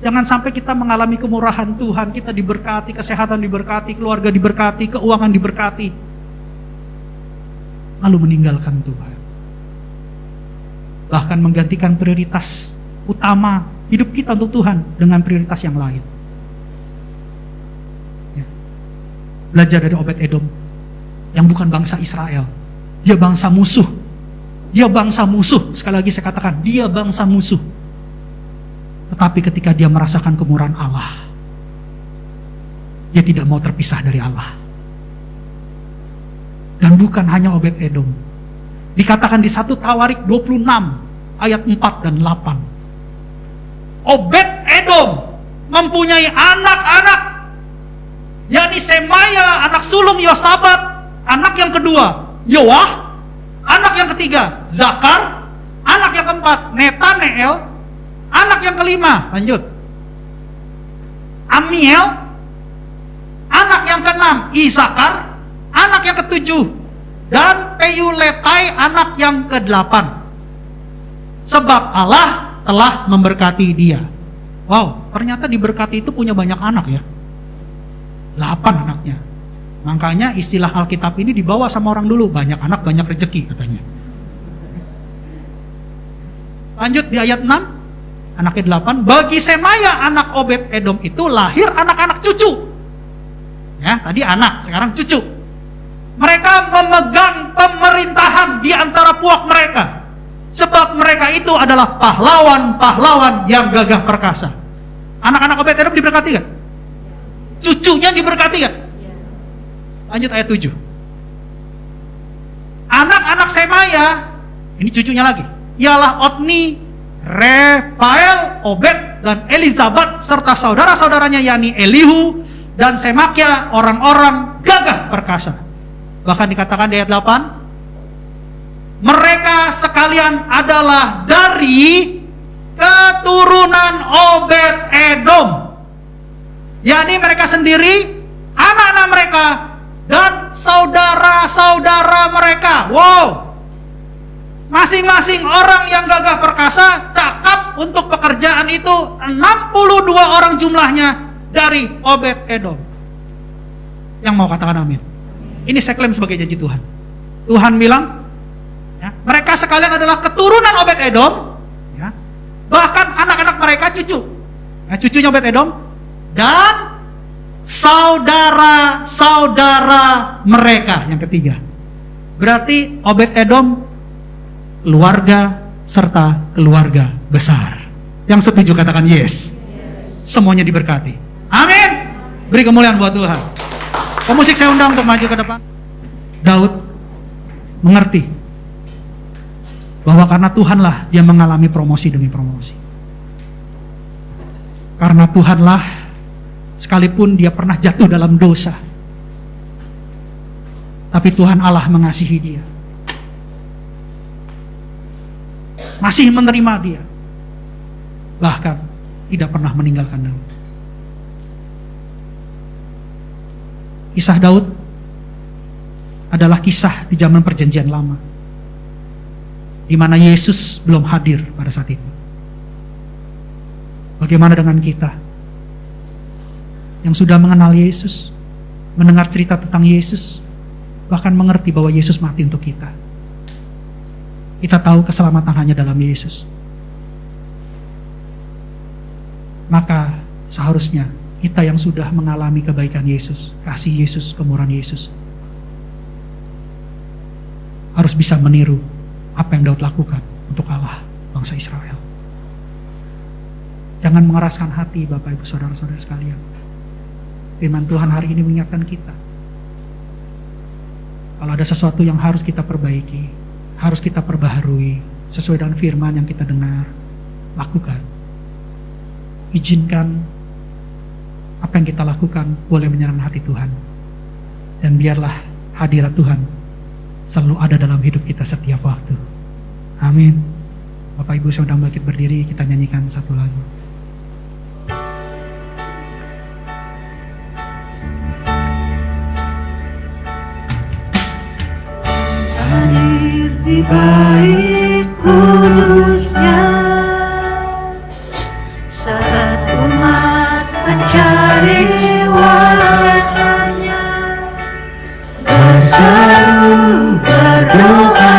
Jangan sampai kita mengalami kemurahan Tuhan, kita diberkati, kesehatan diberkati, keluarga diberkati, keuangan diberkati, lalu meninggalkan Tuhan. Bahkan menggantikan prioritas utama hidup kita untuk Tuhan dengan prioritas yang lain. Ya. Belajar dari Obed-Edom yang bukan bangsa Israel. Dia bangsa musuh. Dia bangsa musuh. Sekali lagi saya katakan, dia bangsa musuh. Tetapi ketika dia merasakan kemurahan Allah, dia tidak mau terpisah dari Allah. Dan bukan hanya Obed-Edom. Dikatakan di 1 Tawarik 26 ayat 4 dan 8. Obed-Edom mempunyai anak-anak, yakni Semaya, anak sulung Yosabat, anak yang kedua Yoah, anak yang ketiga Zakar, anak yang keempat Netaneel, anak yang kelima, lanjut, Amiel, anak yang keenam Isakar, anak yang ketujuh, dan Peyuletai, anak yang kedelapan. Sebab Allah telah memberkati dia. Wow, ternyata diberkati itu punya banyak anak ya. 8 anaknya. Makanya istilah Alkitab ini dibawa sama orang dulu, banyak anak banyak rezeki katanya. Lanjut di ayat 6, anaknya 8, bagi Semaya anak Obed-Edom itu lahir anak-anak cucu. Ya, tadi anak, sekarang cucu. Mereka memegang pemerintahan di antara puak mereka. Sebab mereka itu adalah pahlawan-pahlawan yang gagah perkasa. Anak-anak Obed-Edom diberkati gak? Cucunya diberkati gak? Lanjut ayat 7. Anak-anak Semaya, ini cucunya lagi, ialah Otni, Refael, Obed, dan Elizabeth, serta saudara-saudaranya yakni Elihu dan Semakia, orang-orang gagah perkasa. Bahkan dikatakan di ayat 8, mereka sekalian adalah dari keturunan Obed-Edom. Yakni mereka sendiri, anak-anak mereka, dan saudara-saudara mereka. Wow. Masing-masing orang yang gagah perkasa, cakap untuk pekerjaan itu 62 orang jumlahnya dari Obed-Edom. Yang mau katakan amin? Ini saya klaim sebagai janji Tuhan. Tuhan bilang, ya, mereka sekalian adalah keturunan Obed-Edom, ya, bahkan anak-anak mereka cucu, ya, cucunya Obed-Edom, dan saudara-saudara mereka yang ketiga. Berarti Obed-Edom keluarga serta keluarga besar. Yang setuju katakan yes. Semuanya diberkati. Amin. Beri kemuliaan buat Tuhan. Pemusik saya undang untuk maju ke depan. Daud mengerti bahwa karena Tuhanlah dia mengalami promosi demi promosi. Karena Tuhanlah, sekalipun dia pernah jatuh dalam dosa, tapi Tuhan Allah mengasihi dia, masih menerima dia, bahkan tidak pernah meninggalkan Daud. Kisah Daud adalah kisah di zaman perjanjian lama, di mana Yesus belum hadir pada saat itu. Bagaimana dengan kita yang sudah mengenal Yesus, mendengar cerita tentang Yesus, bahkan mengerti bahwa Yesus mati untuk kita? Kita tahu keselamatan hanya dalam Yesus. Maka seharusnya kita yang sudah mengalami kebaikan Yesus, kasih Yesus, kemurahan Yesus, harus bisa meniru apa yang Daud lakukan untuk Allah bangsa Israel. Jangan mengeraskan hati Bapak Ibu Saudara-saudara sekalian. Firman Tuhan hari ini mengingatkan kita, kalau ada sesuatu yang harus kita perbaiki, harus kita perbaharui sesuai dengan firman yang kita dengar, lakukan. Izinkan apa yang kita lakukan boleh menyenangkan hati Tuhan. Dan biarlah hadirat Tuhan selalu ada dalam hidup kita setiap waktu. Amin. Bapak Ibu saya undang bangkit berdiri, kita nyanyikan satu lagu. Hadir di bait kudusnya, saat umat mencari wajahnya, berseru berdoa,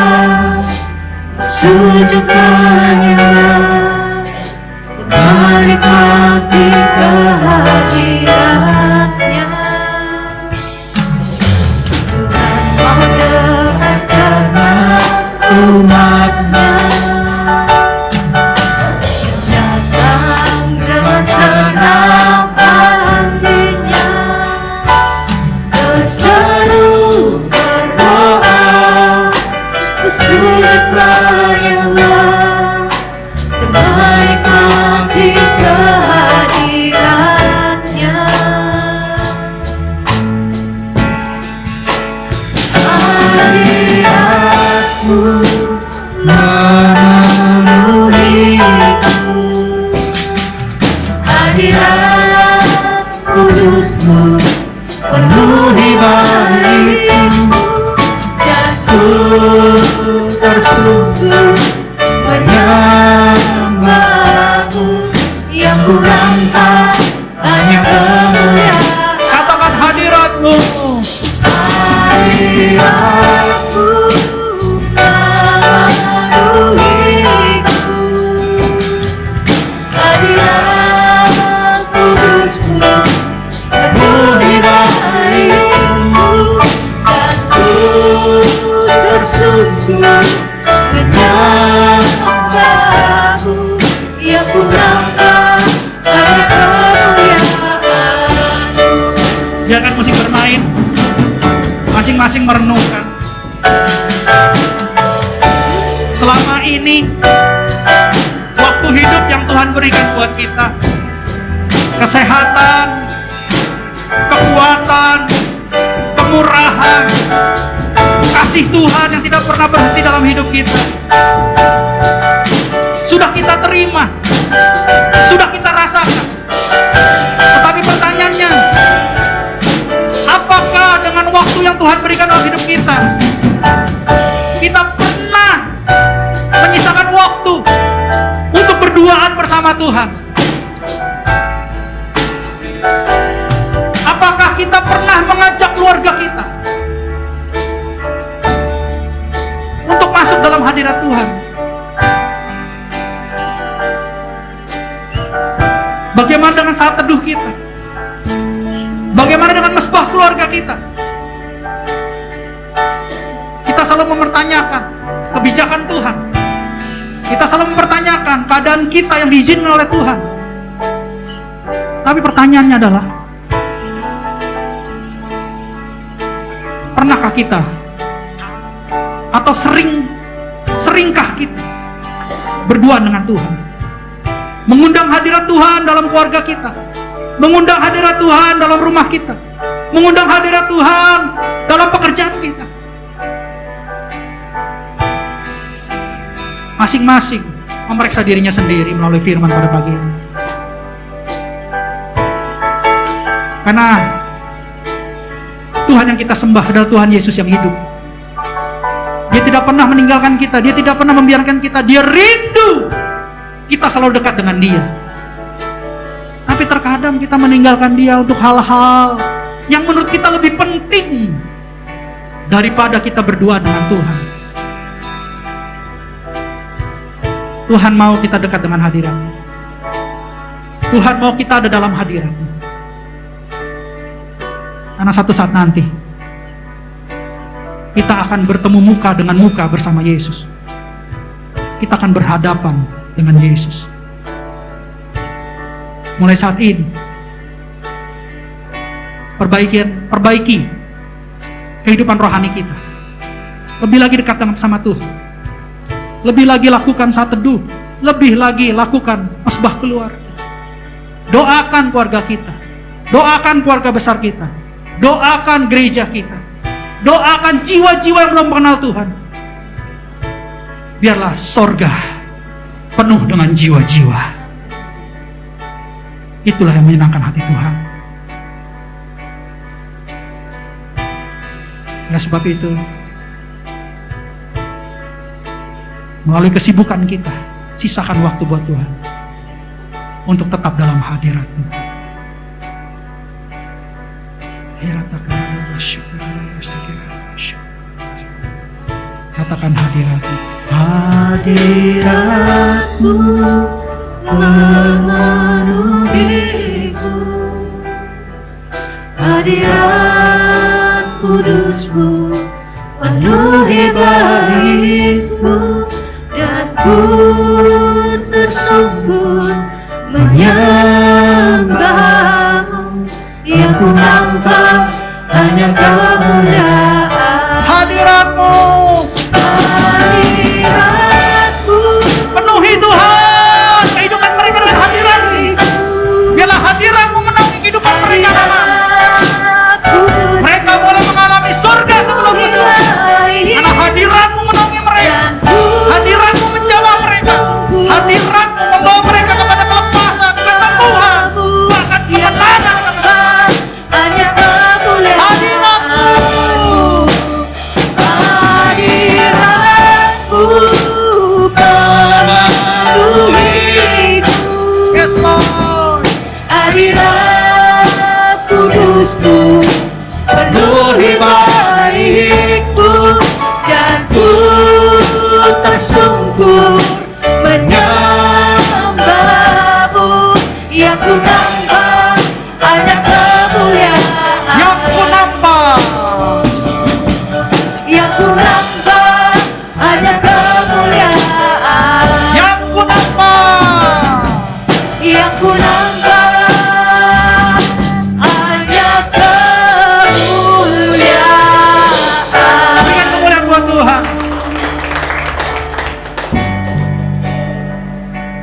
sujud menyembah, menikmati kehadirannya. Tuhan mau dekat dengan umatnya, datang dengan senang hatinya, berseru berdoa, sujud menyembah, dan menikmati kehadirannya. Hadiratmu memenuhiku, hadirat kudusmu penuhi baitku, dan ku tersungguh menyembahmu, yang ku rantau hanya kemuliaan. Katakan hadiratmu. Hadiratmu memenuhiku, hadirat kudusmu penuhi baitku, dan ku tersungguh menyembahmu, yang ku rangka hanya kemuliaan-Mu. Biarkan musik bermain, masing-masing merenungkan. Selama ini, waktu hidup yang Tuhan berikan buat kita, kesehatan, kekuatan, kemurahan, kasih Tuhan yang tidak pernah berhenti dalam hidup kita, sudah kita terima, sudah kita rasakan. Tetapi pertanyaannya, apakah dengan waktu yang Tuhan berikan dalam hidup kita, kita pernah menyisakan waktu untuk berduaan bersama Tuhan? Apakah kita pernah mengajak keluarga kita untuk masuk dalam hadirat Tuhan? Bagaimana dengan saat teduh kita? Bagaimana dengan mesbah keluarga kita? Kita selalu mempertanyakan kebijakan Tuhan. Kita selalu mempertanyakan keadaan kita yang diizinkan oleh Tuhan. Tapi pertanyaannya adalah, pernahkah kita atau seringkah kita berduaan dengan Tuhan? Mengundang hadirat Tuhan dalam keluarga kita, mengundang hadirat Tuhan dalam rumah kita, mengundang hadirat Tuhan dalam pekerjaan kita. Masing-masing memeriksa dirinya sendiri melalui firman pada pagi ini. Karena Tuhan yang kita sembah adalah Tuhan Yesus yang hidup. Dia tidak pernah meninggalkan kita, Dia tidak pernah membiarkan kita, Dia rindu kita selalu dekat dengan Dia. Tapi terkadang kita meninggalkan Dia untuk hal-hal yang menurut kita lebih penting daripada kita berdua dengan Tuhan. Tuhan mau kita dekat dengan hadirat-Nya. Tuhan mau kita ada dalam hadirat-Nya. Karena satu saat nanti kita akan bertemu muka dengan muka bersama Yesus. kita akan berhadapan dengan Yesus. Mulai saat ini, perbaiki kehidupan rohani kita. Lebih lagi dekat sama Tuhan. Lebih lagi lakukan saat teduh. Lebih lagi lakukan mesbah keluarga. Doakan keluarga kita. Doakan keluarga besar kita. Doakan gereja kita. Doakan jiwa-jiwa yang belum mengenal Tuhan. Biarlah sorga penuh dengan jiwa-jiwa. Itulah yang menyenangkan hati Tuhan. Oleh sebab itu, melalui kesibukan kita, sisakan waktu buat Tuhan untuk tetap dalam hadirat Tuhan. Katakan hadirat-Mu. Hadirat-Mu memenuhiku, hadirat kudus-Mu penuhi baitmu, dan ku tersungkur menyembahmu. Yang ku nampak hanya kemuliaan hadirat-Mu. Hadirat-Mu penuhi Tuhan kehidupan mereka dengan hadirat-Mu. Biarlah hadirat-Mu menaungi kehidupan mereka. Mereka boleh mengalami surga sebelum masuk. Karena hadirat-Mu menaungi mereka. Hadirat-Mu menjawab mereka. Hadirat-Mu membawa mereka kepada kelepasan, kesembuhan, bahkan kemenangan. Hanya kemuliaan hadirat-Mu. Hadirat-Mu penuhiku. Yes Lord. Hadirat kudus-Mu penuhi baitku, dan ku tersungkur menyembahmu. Yang ku nampak hanya kemuliaan. Yang ku nampak. Yang ku nampak hanya kemuliaan. Yang ku nampak. Yang ku nampak hanya kemuliaan. Berikan kemuliaan buat Tuhan.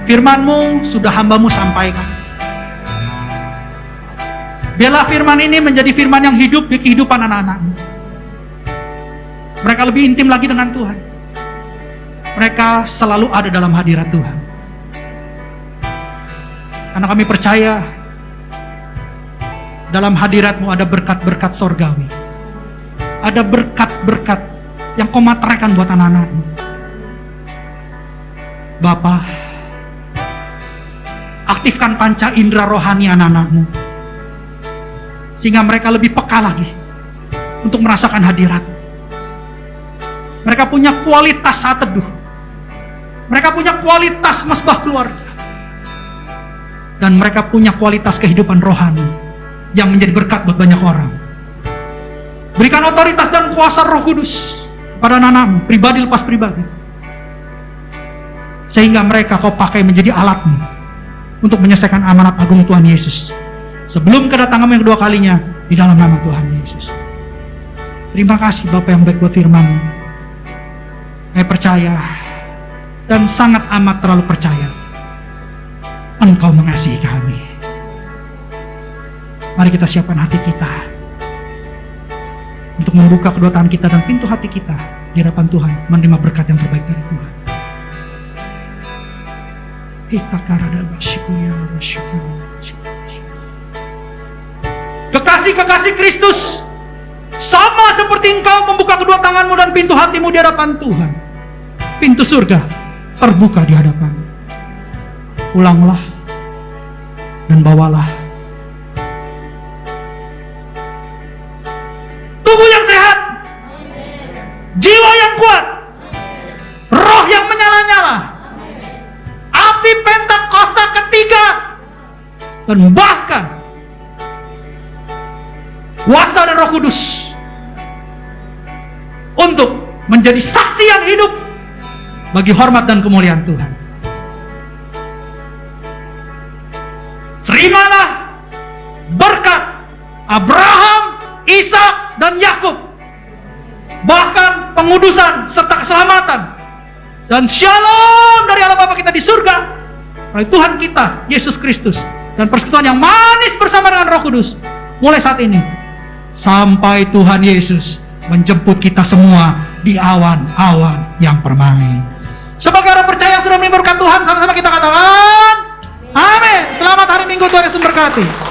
Firman-Mu sudah hamba-Mu sampaikan. Biarlah firman ini menjadi firman yang hidup di kehidupan anak-anak-Mu. Mereka lebih intim lagi dengan Tuhan. Mereka selalu ada dalam hadirat Tuhan. Karena kami percaya dalam hadirat-Mu ada berkat-berkat sorgawi. Ada berkat-berkat yang Kau materaikan buat anak-anak-Mu. Bapa, aktifkan panca indera rohani anak-anak-Mu, sehingga mereka lebih peka lagi untuk merasakan hadirat. Mereka punya kualitas saat teduh. Mereka punya kualitas mesbah keluarga. Dan mereka punya kualitas kehidupan rohani yang menjadi berkat buat banyak orang. Berikan otoritas dan kuasa Roh Kudus pada anak-anak-Mu, pribadi lepas pribadi, sehingga mereka Kau pakai menjadi alat-Mu untuk menyelesaikan amanat agung Tuhan Yesus sebelum kedatangan-Mu yang kedua kalinya, di dalam nama Tuhan Yesus. Terima kasih Bapa yang baik buat firman-Mu. Saya percaya dan sangat amat terlalu percaya Engkau mengasihi kami. Mari kita siapkan hati kita untuk membuka kedua tangan kita dan pintu hati kita di hadapan Tuhan, menerima berkat yang terbaik dari Tuhan. Kekasih-kekasih Kristus, sama seperti Engkau membuka kedua tanganmu dan pintu hatimu di hadapan Tuhan, pintu surga terbuka di hadapan. Pulanglah dan bawalah tubuh yang sehat, jiwa yang kuat, roh yang menyala-nyala, api Pentakosta ketiga, dan bahkan kuasa dan Roh Kudus untuk menjadi saksi yang hidup bagi hormat dan kemuliaan Tuhan. Terimalah berkat Abraham, Ishak, dan Yakub, bahkan pengudusan serta keselamatan dan shalom dari Allah Bapa kita di surga, oleh Tuhan kita Yesus Kristus, dan persekutuan yang manis bersama dengan Roh Kudus mulai saat ini sampai Tuhan Yesus menjemput kita semua di awan-awan yang permai. Sebagai orang percaya yang sudah menimbulkan Tuhan, sama-sama kita katakan amin. Selamat hari Minggu, Tuhan Yesus memberkati.